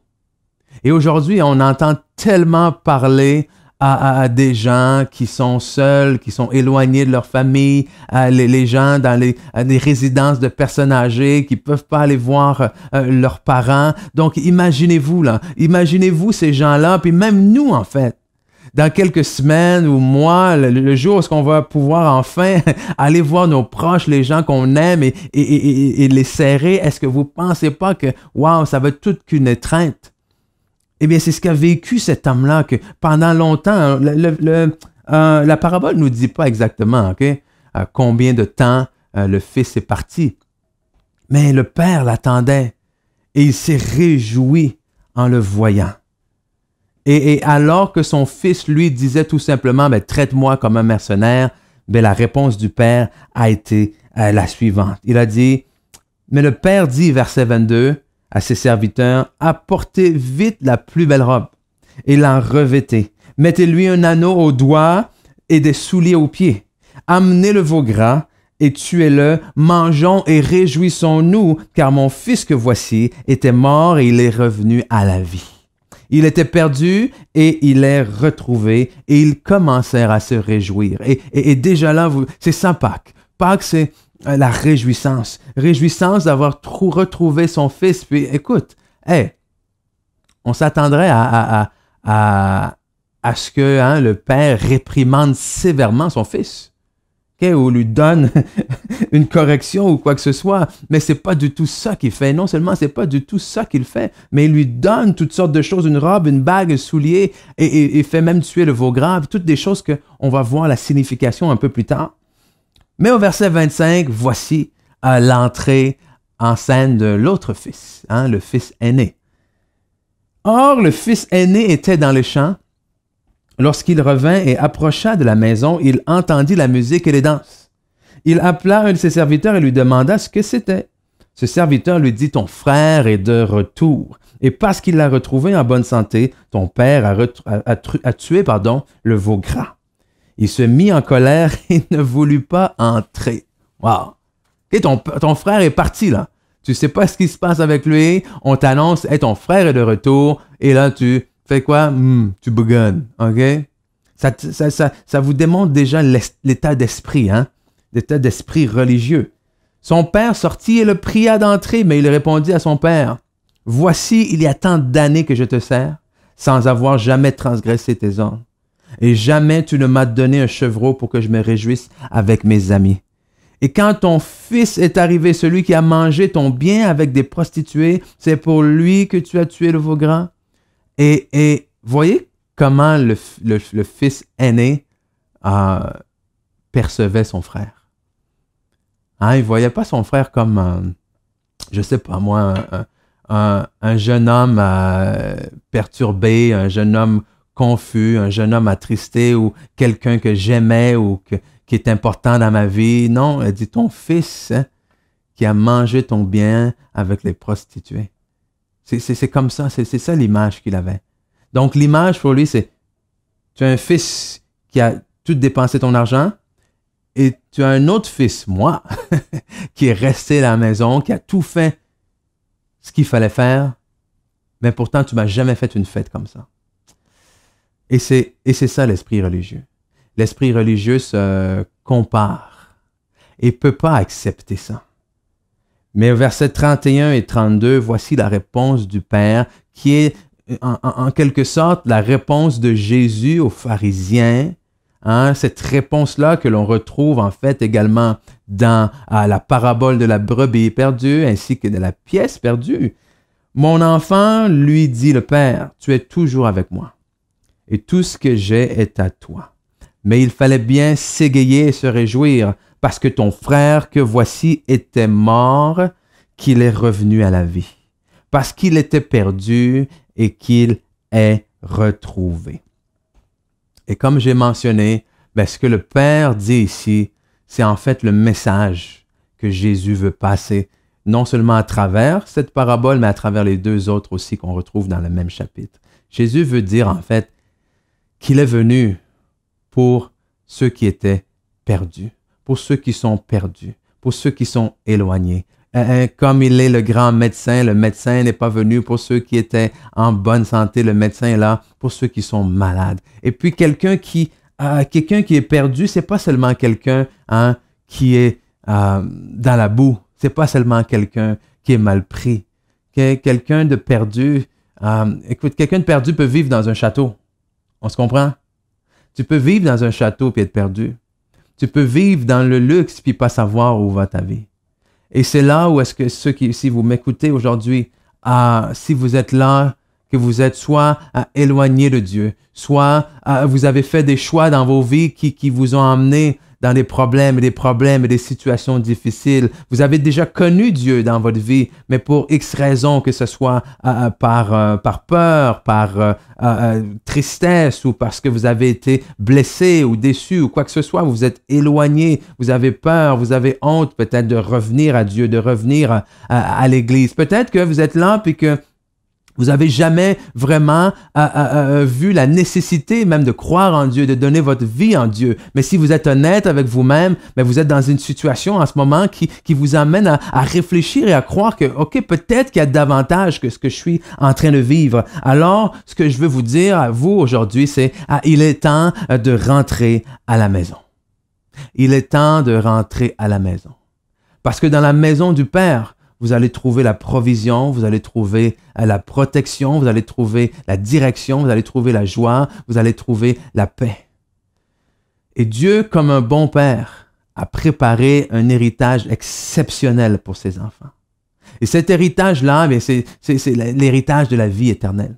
Et aujourd'hui, on entend tellement parler à des gens qui sont seuls, qui sont éloignés de leur famille, les gens dans des résidences de personnes âgées qui peuvent pas aller voir leurs parents. Donc, imaginez-vous ces gens-là, puis même nous, en fait. Dans quelques semaines ou mois, le jour où est-ce qu'on va pouvoir enfin aller voir nos proches, les gens qu'on aime et les serrer, est-ce que vous pensez pas que, wow, ça va être toute qu'une étreinte? Eh bien, c'est ce qu'a vécu cet homme-là, que pendant longtemps, la parabole ne nous dit pas exactement combien de temps le fils est parti. Mais le père l'attendait et il s'est réjoui en le voyant. Et alors que son fils, lui, disait tout simplement, traite-moi comme un mercenaire, la réponse du père a été la suivante. Il a dit, mais le père dit, verset 22, à ses serviteurs, apportez vite la plus belle robe et l'en revêtez. Mettez-lui un anneau au doigt et des souliers aux pieds. Amenez le veau gras et tuez-le. Mangeons et réjouissons-nous, car mon fils que voici était mort et il est revenu à la vie. Il était perdu et il est retrouvé et ils commencèrent à se réjouir. Et déjà là, c'est ça Pâques. Pâques, c'est la réjouissance. Réjouissance d'avoir retrouvé son fils. Puis écoute, on s'attendrait à ce que le père réprimande sévèrement son fils. Ou lui donne une correction ou quoi que ce soit. Mais c'est pas du tout ça qu'il fait. Non seulement c'est pas du tout ça qu'il fait, mais il lui donne toutes sortes de choses, une robe, une bague, un soulier, et fait même tuer le veau gras, toutes des choses qu'on va voir la signification un peu plus tard. Mais au verset 25, voici l'entrée en scène de l'autre fils, le fils aîné. Or, le fils aîné était dans les champs. Lorsqu'il revint et approcha de la maison, il entendit la musique et les danses. Il appela un de ses serviteurs et lui demanda ce que c'était. Ce serviteur lui dit, ton frère est de retour. Et parce qu'il l'a retrouvé en bonne santé, ton père a tué le veau gras. Il se mit en colère et ne voulut pas entrer. Wow! Ton frère est parti, là. Tu sais pas ce qui se passe avec lui. On t'annonce, ton frère est de retour. Et là, tu fais quoi? Tu bougonnes, OK? Ça vous démontre déjà l'état d'esprit, hein? L'état d'esprit religieux. Son père sortit et le pria d'entrer, mais il répondit à son père, « Voici, il y a tant d'années que je te sers, sans avoir jamais transgressé tes ordres. Et jamais tu ne m'as donné un chevreau pour que je me réjouisse avec mes amis. Et quand ton fils est arrivé, celui qui a mangé ton bien avec des prostituées, c'est pour lui que tu as tué le veau gras. » Et voyez comment le fils aîné percevait son frère. Hein, il ne voyait pas son frère comme, je sais pas moi, un jeune homme perturbé, un jeune homme confus, un jeune homme attristé ou quelqu'un que j'aimais ou qui est important dans ma vie. Non, elle dit ton fils qui a mangé ton bien avec les prostituées. C'est comme ça, c'est ça l'image qu'il avait. Donc l'image pour lui, c'est tu as un fils qui a tout dépensé ton argent et tu as un autre fils, moi, qui est resté à la maison, qui a tout fait ce qu'il fallait faire, mais pourtant tu m'as jamais fait une fête comme ça. Et c'est ça l'esprit religieux. L'esprit religieux se compare et ne peut pas accepter ça. Mais au verset 31 et 32, voici la réponse du Père qui est en quelque sorte la réponse de Jésus aux pharisiens. Hein, cette réponse-là que l'on retrouve en fait également dans la parabole de la brebis perdue ainsi que de la pièce perdue. Mon enfant, lui dit le Père, tu es toujours avec moi et tout ce que j'ai est à toi. Mais il fallait bien s'égayer et se réjouir parce que ton frère que voici était mort, qu'il est revenu à la vie, parce qu'il était perdu et qu'il est retrouvé. Et comme j'ai mentionné, ce que le Père dit ici, c'est en fait le message que Jésus veut passer, non seulement à travers cette parabole, mais à travers les deux autres aussi qu'on retrouve dans le même chapitre. Jésus veut dire en fait qu'il est venu pour ceux qui étaient perdus, pour ceux qui sont perdus, pour ceux qui sont éloignés. Comme il est le grand médecin, le médecin n'est pas venu pour ceux qui étaient en bonne santé, le médecin est là pour ceux qui sont malades. Et puis quelqu'un qui est perdu, c'est pas seulement quelqu'un qui est dans la boue, c'est pas seulement quelqu'un qui est mal pris. Quelqu'un de perdu, écoute, quelqu'un de perdu peut vivre dans un château. On se comprend? Tu peux vivre dans un château puis être perdu. Tu peux vivre dans le luxe puis pas savoir où va ta vie. Et c'est là où est-ce que si vous m'écoutez aujourd'hui, si vous êtes là, que vous êtes soit éloigné de Dieu, soit vous avez fait des choix dans vos vies qui vous ont emmené dans des problèmes et des situations difficiles. Vous avez déjà connu Dieu dans votre vie, mais pour X raisons, que ce soit par peur, par tristesse ou parce que vous avez été blessé ou déçu ou quoi que ce soit, vous vous êtes éloigné, vous avez peur, vous avez honte peut-être de revenir à Dieu, de revenir à l'Église. Peut-être que vous êtes là puis que vous avez jamais vraiment vu la nécessité même de croire en Dieu, de donner votre vie en Dieu. Mais si vous êtes honnête avec vous-même, vous êtes dans une situation en ce moment qui vous amène à réfléchir et à croire que, OK, peut-être qu'il y a davantage que ce que je suis en train de vivre. Alors, ce que je veux vous dire à vous aujourd'hui, c'est il est temps de rentrer à la maison. Il est temps de rentrer à la maison. Parce que dans la maison du Père, vous allez trouver la provision, vous allez trouver la protection, vous allez trouver la direction, vous allez trouver la joie, vous allez trouver la paix. Et Dieu, comme un bon père, a préparé un héritage exceptionnel pour ses enfants. Et cet héritage-là, c'est l'héritage de la vie éternelle.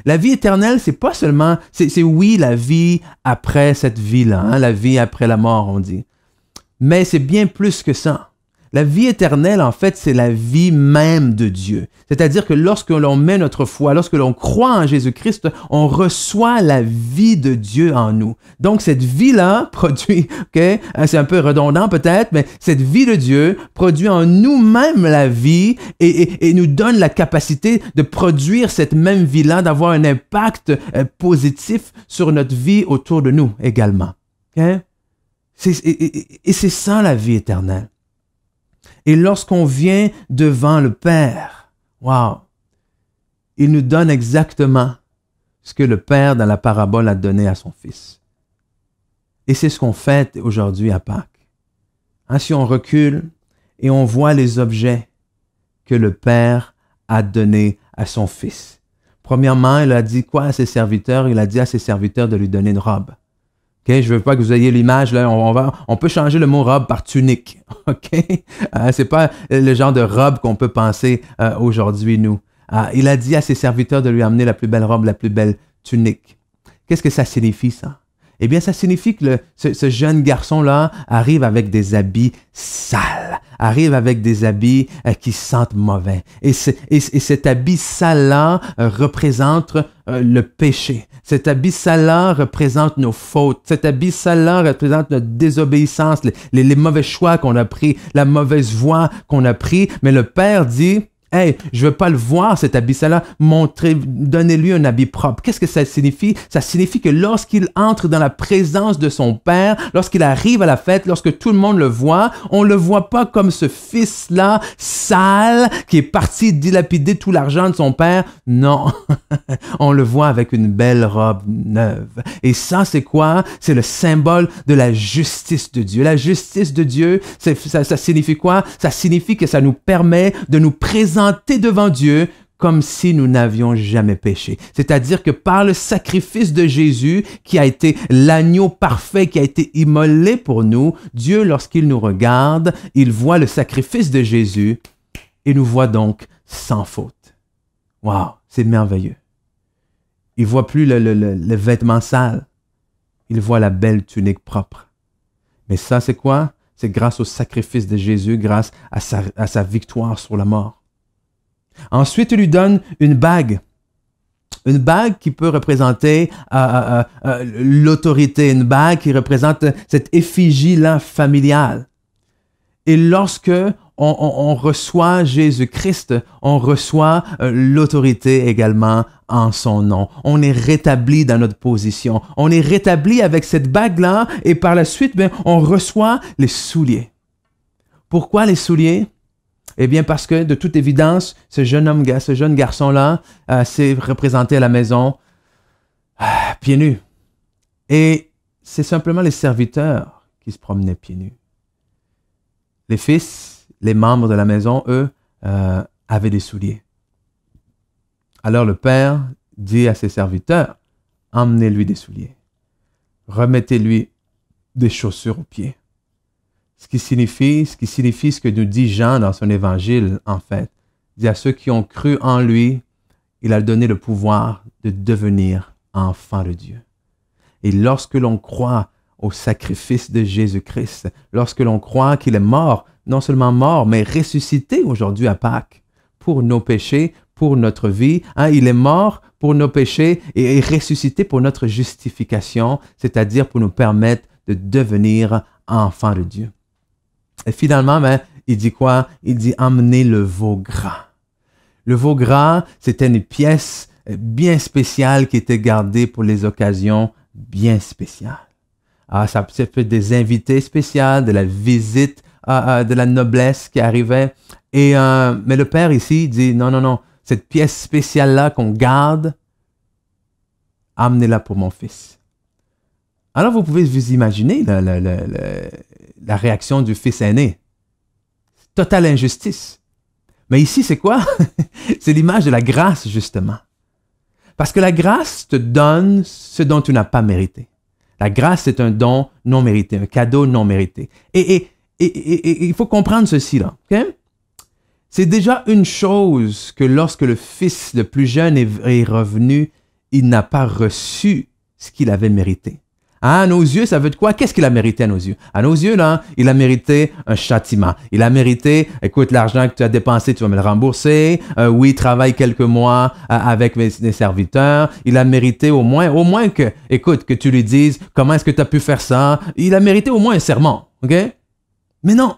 La vie éternelle, c'est pas seulement, c'est oui la vie après cette vie-là, la vie après la mort, on dit. Mais c'est bien plus que ça. La vie éternelle, en fait, c'est la vie même de Dieu. C'est-à-dire que lorsque l'on met notre foi, lorsque l'on croit en Jésus-Christ, on reçoit la vie de Dieu en nous. Donc, cette vie-là produit, ok, c'est un peu redondant peut-être, mais cette vie de Dieu produit en nous-mêmes la vie et nous donne la capacité de produire cette même vie-là, d'avoir un impact positif sur notre vie autour de nous également. Okay? Et c'est ça la vie éternelle. Et lorsqu'on vient devant le Père, wow, il nous donne exactement ce que le Père dans la parabole a donné à son Fils. Et c'est ce qu'on fait aujourd'hui à Pâques. Hein, si on recule et on voit les objets que le Père a donnés à son Fils. Premièrement, il a dit quoi à ses serviteurs? Il a dit à ses serviteurs de lui donner une robe. Okay? Je ne veux pas que vous ayez l'image, là, on peut changer le mot robe par tunique. Okay? C'est pas le genre de robe qu'on peut penser aujourd'hui, nous. Il a dit à ses serviteurs de lui amener la plus belle robe, la plus belle tunique. Qu'est-ce que ça signifie, ça? Eh bien, ça signifie que ce jeune garçon-là arrive avec des habits sales, arrive avec des habits qui sentent mauvais. Et cet habit sale-là représente le péché. Cet habit sale-là représente nos fautes. Cet habit sale-là représente notre désobéissance, les mauvais choix qu'on a pris, la mauvaise voie qu'on a pris. Mais le Père dit... Hey, je veux pas le voir, cet habit sale-là. Donnez-lui un habit propre. Qu'est-ce que ça signifie? Ça signifie que lorsqu'il entre dans la présence de son Père, lorsqu'il arrive à la fête, lorsque tout le monde le voit, on le voit pas comme ce fils-là, sale, qui est parti dilapider tout l'argent de son Père. Non. On le voit avec une belle robe neuve. Et ça, c'est quoi? C'est le symbole de la justice de Dieu. La justice de Dieu, ça signifie quoi? Ça signifie que ça nous permet de nous présenter devant Dieu comme si nous n'avions jamais péché. C'est-à-dire que par le sacrifice de Jésus, qui a été l'agneau parfait, qui a été immolé pour nous, Dieu, lorsqu'il nous regarde, il voit le sacrifice de Jésus et nous voit donc sans faute. Wow, c'est merveilleux. Il voit plus le vêtement sale. Il voit la belle tunique propre. Mais ça, c'est quoi? C'est grâce au sacrifice de Jésus, grâce à sa victoire sur la mort. Ensuite, il lui donne une bague. Une bague qui peut représenter l'autorité, une bague qui représente cette effigie-là familiale. Et lorsque on reçoit Jésus-Christ, on reçoit l'autorité également en son nom. On est rétabli dans notre position. On est rétabli avec cette bague-là et par la suite, on reçoit les souliers. Pourquoi les souliers? Eh bien, parce que, de toute évidence, ce jeune garçon-là s'est représenté à la maison pieds nus. Et c'est simplement les serviteurs qui se promenaient pieds nus. Les fils, les membres de la maison, eux, avaient des souliers. Alors le père dit à ses serviteurs, emmenez-lui des souliers. Remettez-lui des chaussures aux pieds. Ce qui signifie ce que nous dit Jean dans son évangile, en fait. Il dit à ceux qui ont cru en lui, il a donné le pouvoir de devenir enfants de Dieu. Et lorsque l'on croit au sacrifice de Jésus-Christ, lorsque l'on croit qu'il est mort, non seulement mort, mais ressuscité aujourd'hui à Pâques, pour nos péchés, pour notre vie, il est mort pour nos péchés et ressuscité pour notre justification, c'est-à-dire pour nous permettre de devenir enfants de Dieu. Et finalement, il dit quoi? Il dit « emmenez le veau gras ». Le veau gras, c'était une pièce bien spéciale qui était gardée pour les occasions bien spéciales. Ça peut être des invités spéciaux, de la visite de la noblesse qui arrivait. Mais le père ici dit « non, cette pièce spéciale-là qu'on garde, amenez-la pour mon fils ». Alors, vous pouvez vous imaginer la réaction du fils aîné. Totale injustice. Mais ici, c'est quoi? C'est l'image de la grâce, justement. Parce que la grâce te donne ce dont tu n'as pas mérité. La grâce, c'est un don non mérité, un cadeau non mérité. Et il faut comprendre ceci, là. Okay? C'est déjà une chose que lorsque le fils le plus jeune est revenu, il n'a pas reçu ce qu'il avait mérité. À nos yeux, ça veut dire quoi? Qu'est-ce qu'il a mérité à nos yeux? À nos yeux, là, il a mérité un châtiment. Il a mérité, écoute, l'argent que tu as dépensé, tu vas me le rembourser. Oui, travaille quelques mois avec mes serviteurs. Il a mérité au moins que, écoute, que tu lui dises, comment est-ce que tu as pu faire ça? Il a mérité au moins un serment, OK? Mais non,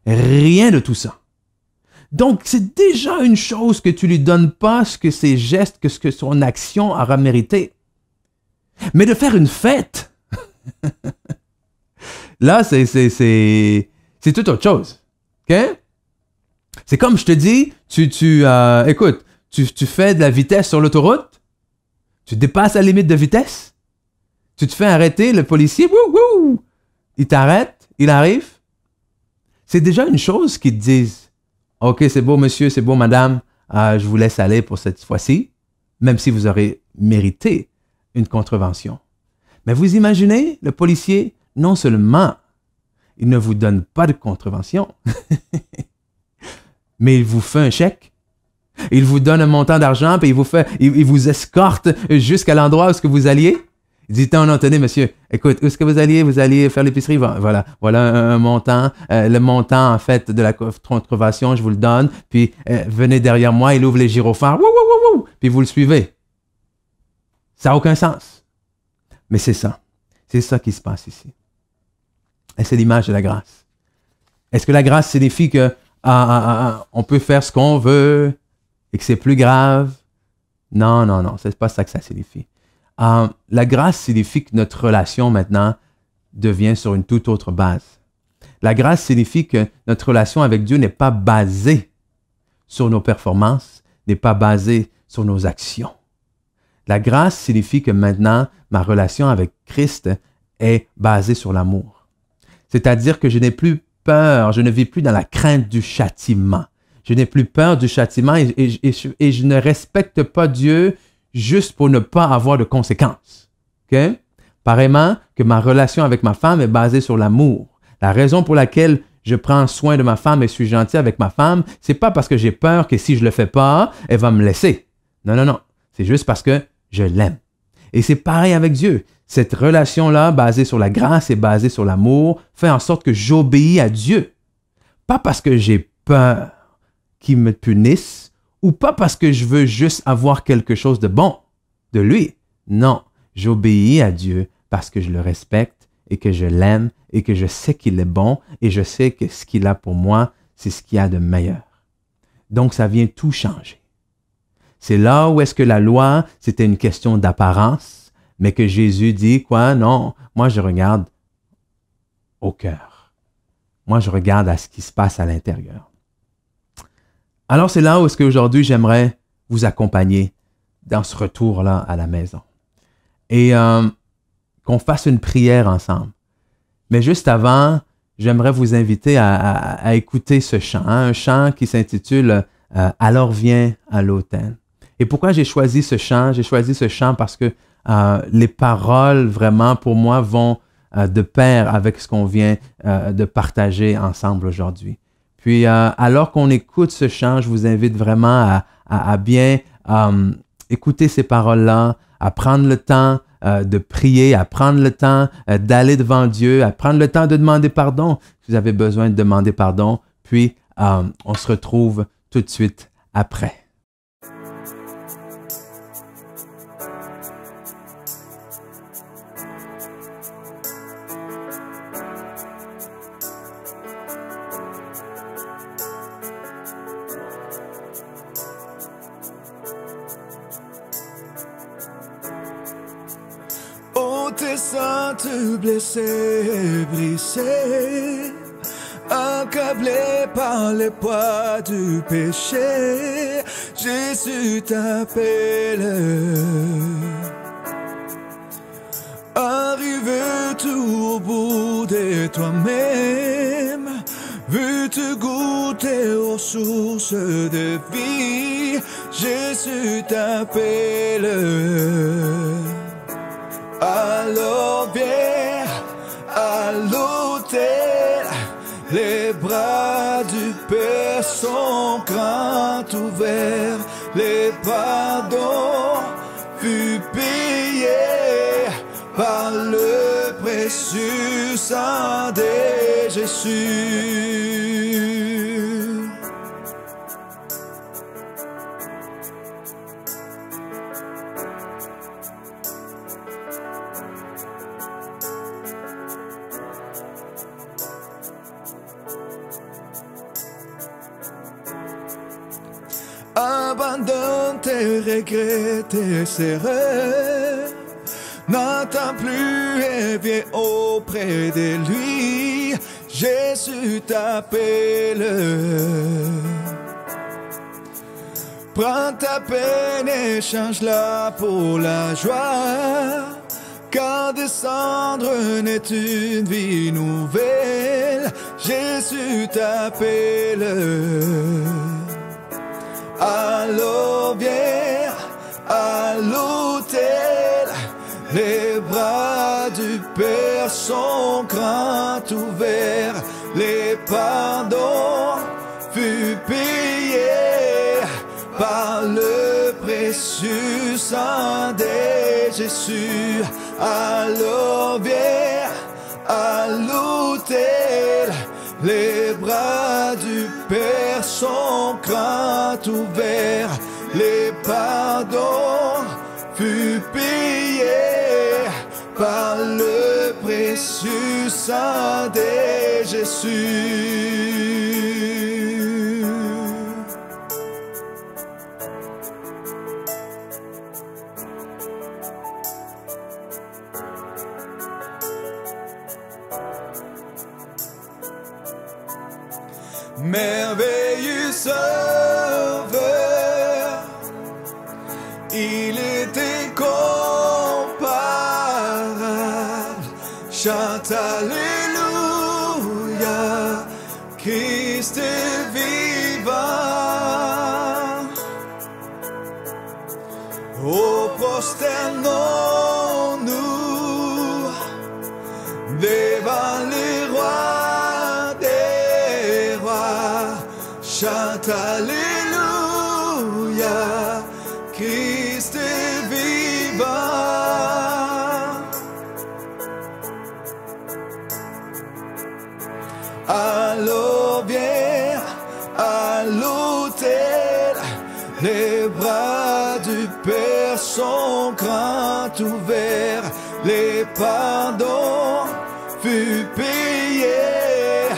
rien de tout ça. Donc, c'est déjà une chose que tu lui donnes pas ce que ses gestes, que ce que son action aura mérité. Mais de faire une fête, là, c'est tout autre chose. OK? C'est comme je te dis, écoute, tu fais de la vitesse sur l'autoroute, Tu dépasses la limite de vitesse? Tu te fais arrêter, le policier, wouh, wouh, il t'arrête, il arrive. C'est déjà une chose qu'ils te disent. OK, c'est beau monsieur, c'est beau madame, je vous laisse aller pour cette fois-ci, même si vous aurez mérité une contravention. Mais vous imaginez, le policier, non seulement il ne vous donne pas de contravention, mais il vous fait un chèque. Il vous donne un montant d'argent, puis il vous escorte jusqu'à l'endroit où est-ce que vous alliez. Il dit, non, tenez, monsieur, écoute, où est-ce que vous alliez faire l'épicerie? Voilà un montant, le montant, en fait, de la contravention, je vous le donne, puis venez derrière moi, il ouvre les gyrophares, wouh, wouh, wouh, wouh, puis vous le suivez. Ça n'a aucun sens. Mais c'est ça qui se passe ici. Et c'est l'image de la grâce. Est-ce que la grâce signifie que on peut faire ce qu'on veut et que c'est plus grave? Non, c'est pas ça que ça signifie. La grâce signifie que notre relation maintenant devient sur une toute autre base. La grâce signifie que notre relation avec Dieu n'est pas basée sur nos performances, n'est pas basée sur nos actions. La grâce signifie que maintenant, ma relation avec Christ est basée sur l'amour. C'est-à-dire que je n'ai plus peur, je ne vis plus dans la crainte du châtiment. Je n'ai plus peur du châtiment et je ne respecte pas Dieu juste pour ne pas avoir de conséquences. Okay? Pareillement que ma relation avec ma femme est basée sur l'amour. La raison pour laquelle je prends soin de ma femme et suis gentil avec ma femme, c'est pas parce que j'ai peur que si je le fais pas, elle va me laisser. Non. C'est juste parce que je l'aime. Et c'est pareil avec Dieu. Cette relation-là, basée sur la grâce et basée sur l'amour, fait en sorte que j'obéis à Dieu. Pas parce que j'ai peur qu'il me punisse ou pas parce que je veux juste avoir quelque chose de bon de lui. Non, j'obéis à Dieu parce que je le respecte et que je l'aime et que je sais qu'il est bon et je sais que ce qu'il a pour moi, c'est ce qu'il y a de meilleur. Donc, ça vient tout changer. C'est là où est-ce que la loi, c'était une question d'apparence, mais que Jésus dit, quoi? Non, moi je regarde au cœur. Moi je regarde à ce qui se passe à l'intérieur. Alors c'est là où est-ce qu'aujourd'hui j'aimerais vous accompagner dans ce retour-là à la maison. Et qu'on fasse une prière ensemble. Mais juste avant, j'aimerais vous inviter à écouter ce chant, un chant qui s'intitule « Alors viens à l'autel ». Et pourquoi j'ai choisi ce chant? J'ai choisi ce chant parce que les paroles, vraiment, pour moi, vont de pair avec ce qu'on vient de partager ensemble aujourd'hui. Puis, alors qu'on écoute ce chant, je vous invite vraiment à bien écouter ces paroles-là, à prendre le temps de prier, à prendre le temps d'aller devant Dieu, à prendre le temps de demander pardon si vous avez besoin de demander pardon. Puis, on se retrouve tout de suite après.
Tes saintes blessées, brisées, accablées par les poids du péché, Jésus t'appelle. Arrivé tout au bout de toi-même, veux te goûter aux sources de vie, Jésus t'appelle. Alors viens à l'autel, les bras du Père sont grands ouverts, les pardons furent payés par le précieux sang de Jésus. Abandonne tes regrets, tes erreurs. N'attends plus et viens auprès de lui. Jésus t'appelle. Prends ta peine et change-la pour la joie, car descendre n'est une vie nouvelle. Jésus t'appelle. Alors viens à l'autel, les bras du Père sont grands ouverts, les pardons furent payés par le précieux sang de Jésus. Alors viens à l'autel, les bras du Père sont grands ouverts, les pardons furent payés par le précieux sang de Jésus. Merveilleux Sauveur, il est incomparable. Chante Alléluia, Christ est vivant. Oh, prosternons-nous devant les rois des rois. Chante Alléluia, Christ est vivant. Alors viens à l'autel, les bras du Père sont grands ouverts, les pardons furent payés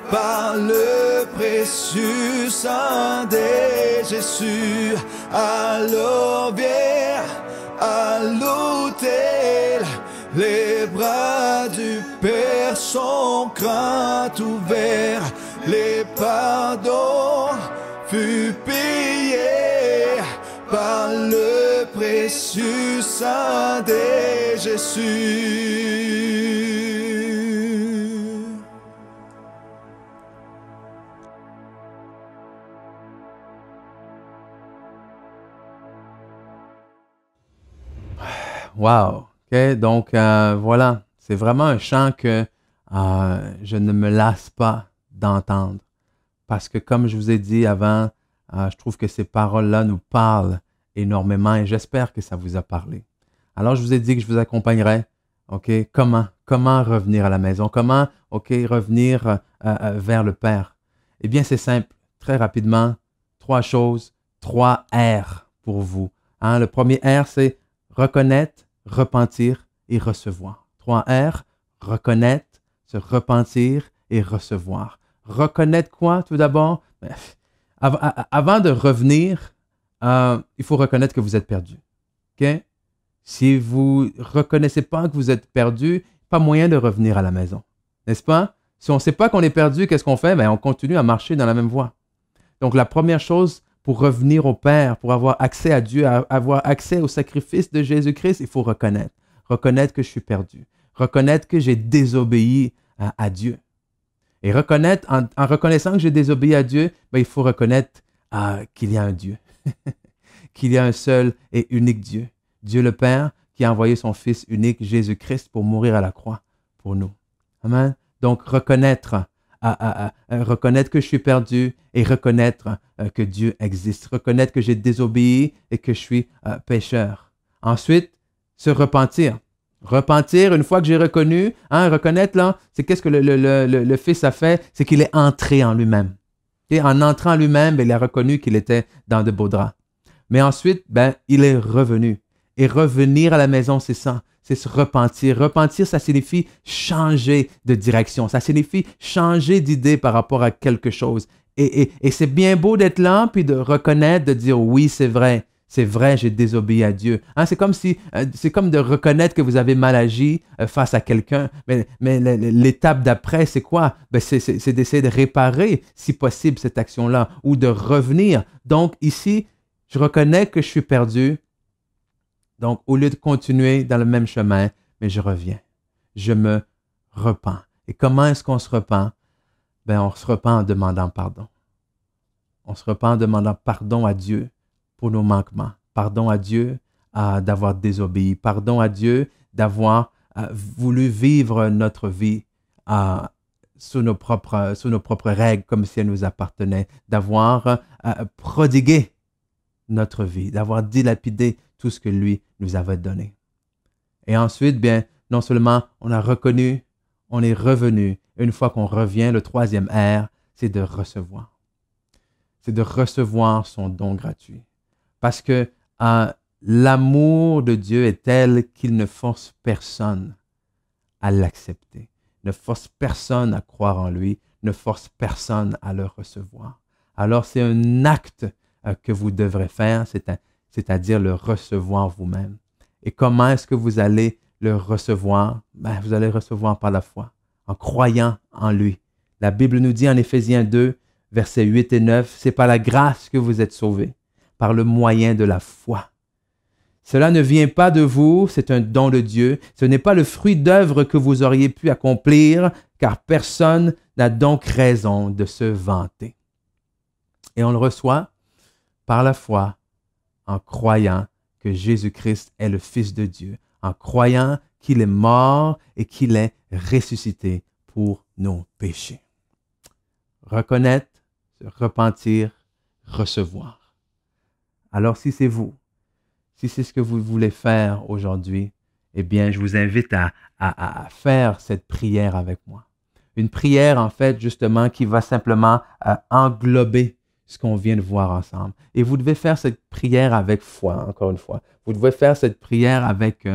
par le précieux sang de Jésus. Alors viens à l'autel, les bras du Père sont grands ouverts, les pardons furent payés par le précieux sang de Jésus.
Wow! Okay? Donc, voilà, c'est vraiment un chant que je ne me lasse pas d'entendre. Parce que, comme je vous ai dit avant, je trouve que ces paroles-là nous parlent énormément et j'espère que ça vous a parlé. Alors, je vous ai dit que je vous accompagnerai. OK? Comment revenir à la maison? Comment, revenir vers le Père? Eh bien, c'est simple. Très rapidement, 3 choses, 3 R pour vous. Hein? Le premier R, c'est reconnaître, repentir et recevoir. 3 R, reconnaître, se repentir et recevoir. Reconnaître quoi, tout d'abord? Avant de revenir, il faut reconnaître que vous êtes perdu. Okay? Si vous ne reconnaissez pas que vous êtes perdu, pas moyen de revenir à la maison. N'est-ce pas? Si on ne sait pas qu'on est perdu, qu'est-ce qu'on fait? On continue à marcher dans la même voie. Donc, la première chose pour revenir au Père, pour avoir accès à Dieu, avoir accès au sacrifice de Jésus-Christ, il faut reconnaître. Reconnaître que je suis perdu. Reconnaître que j'ai désobéi à Dieu. Et reconnaître, en reconnaissant que j'ai désobéi à Dieu, il faut reconnaître qu'il y a un Dieu. Qu'il y a un seul et unique Dieu. Dieu le Père qui a envoyé son Fils unique, Jésus-Christ, pour mourir à la croix pour nous. Amen. Donc, reconnaître que je suis perdu et reconnaître que Dieu existe. Reconnaître que j'ai désobéi et que je suis pécheur. Ensuite, se repentir. Repentir, une fois que j'ai reconnu, reconnaître, là, c'est qu'est-ce que le Fils a fait? C'est qu'il est entré en lui-même. Okay? En entrant en lui-même, il a reconnu qu'il était dans de beaux draps. Mais ensuite, il est revenu. Et revenir à la maison, c'est ça. C'est se repentir. Repentir, ça signifie changer de direction. Ça signifie changer d'idée par rapport à quelque chose. Et c'est bien beau d'être là, puis de reconnaître, de dire oui, c'est vrai, j'ai désobéi à Dieu. C'est comme de reconnaître que vous avez mal agi face à quelqu'un. Mais l'étape d'après, c'est quoi? C'est d'essayer de réparer, si possible, cette action-là, ou de revenir. Donc ici, Je reconnais que je suis perdu. Donc, au lieu de continuer dans le même chemin, mais je reviens. Je me repens. Et comment est-ce qu'on se repent? Ben, on se repent en demandant pardon. On se repent en demandant pardon à Dieu pour nos manquements. Pardon à Dieu d'avoir désobéi. Pardon à Dieu d'avoir voulu vivre notre vie sous nos propres règles, comme si elles nous appartenaient. D'avoir prodigué notre vie, d'avoir dilapidé tout ce que lui nous avait donné. Et ensuite, bien, non seulement on a reconnu, on est revenu. Une fois qu'on revient, le troisième R, c'est de recevoir. C'est de recevoir son don gratuit. Parce que l'amour de Dieu est tel qu'il ne force personne à l'accepter, ne force personne à croire en lui, ne force personne à le recevoir. Alors, c'est un acte que vous devrez faire, c'est-à-dire le recevoir vous-même. Et comment est-ce que vous allez le recevoir? Ben, vous allez le recevoir par la foi, en croyant en lui. La Bible nous dit en Éphésiens 2, versets 8 et 9, c'est par la grâce que vous êtes sauvés, par le moyen de la foi. Cela ne vient pas de vous, c'est un don de Dieu. Ce n'est pas le fruit d'œuvre que vous auriez pu accomplir, car personne n'a donc raison de se vanter. Et on le reçoit par la foi, en croyant que Jésus-Christ est le Fils de Dieu, en croyant qu'il est mort et qu'il est ressuscité pour nos péchés. Reconnaître, se repentir, recevoir. Alors si c'est vous, si c'est ce que vous voulez faire aujourd'hui, eh bien, je vous invite à faire cette prière avec moi. Une prière, en fait, justement, qui va simplement englober ce qu'on vient de voir ensemble. Et vous devez faire cette prière avec foi, encore une fois. Vous devez faire cette prière avec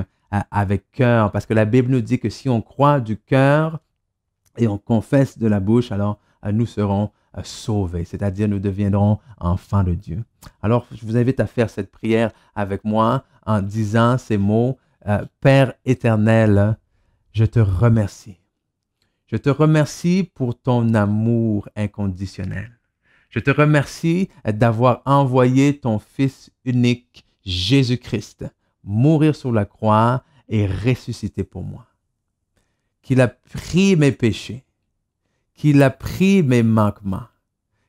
cœur, parce que la Bible nous dit que si on croit du cœur et on confesse de la bouche, alors nous serons sauvés, c'est-à-dire nous deviendrons enfants de Dieu. Alors, je vous invite à faire cette prière avec moi en disant ces mots. Père éternel, je te remercie. Je te remercie pour ton amour inconditionnel. Je te remercie d'avoir envoyé ton Fils unique, Jésus-Christ, mourir sur la croix et ressusciter pour moi. Qu'il a pris mes péchés, qu'il a pris mes manquements,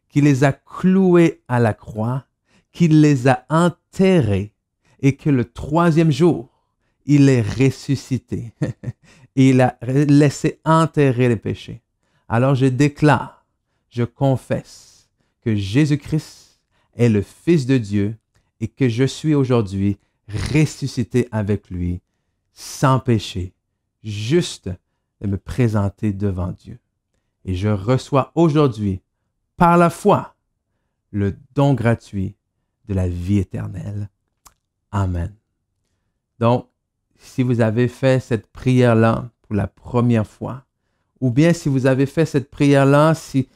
qu'il les a cloués à la croix, qu'il les a enterrés et que le troisième jour, il est ressuscité. Il a laissé enterrer les péchés. Alors je déclare, je confesse que Jésus-Christ est le Fils de Dieu et que je suis aujourd'hui ressuscité avec lui, sans péché, juste de me présenter devant Dieu. Et je reçois aujourd'hui, par la foi, le don gratuit de la vie éternelle. Amen. Donc, si vous avez fait cette prière-là pour la première fois, ou bien si vous avez fait cette prière-là, si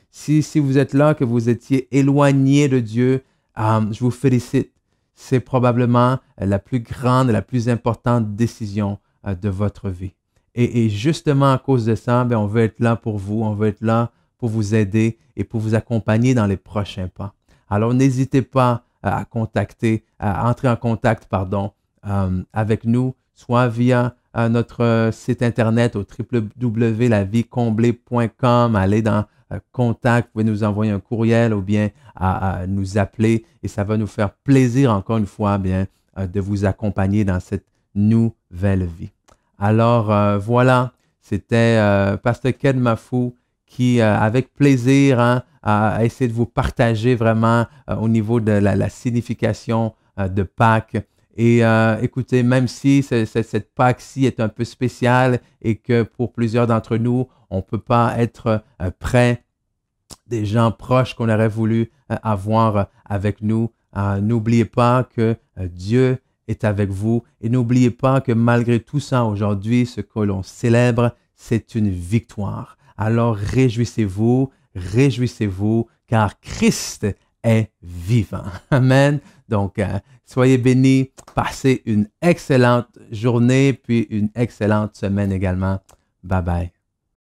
vous êtes là, que vous étiez éloigné de Dieu, je vous félicite. C'est probablement la plus grande, la plus importante décision de votre vie. Et justement à cause de ça, on veut être là pour vous, on veut être là pour vous aider et pour vous accompagner dans les prochains pas. Alors n'hésitez pas à entrer en contact, avec nous, soit via notre site internet au www.lavicomblée.com, allez dans contact, vous pouvez nous envoyer un courriel ou bien à nous appeler et ça va nous faire plaisir encore une fois de vous accompagner dans cette nouvelle vie. Alors voilà, c'était Pasteur Ken Mafou qui, avec plaisir, a essayé de vous partager vraiment au niveau de la signification de Pâques. Et écoutez, même si cette Pâques-ci est un peu spéciale et que pour plusieurs d'entre nous, on ne peut pas être près des gens proches qu'on aurait voulu avoir avec nous, n'oubliez pas que Dieu est avec vous et n'oubliez pas que malgré tout ça, aujourd'hui, ce que l'on célèbre, c'est une victoire. Alors réjouissez-vous, car Christ est vivant. Amen. Donc, soyez bénis, passez une excellente journée, puis une excellente semaine également. Bye bye.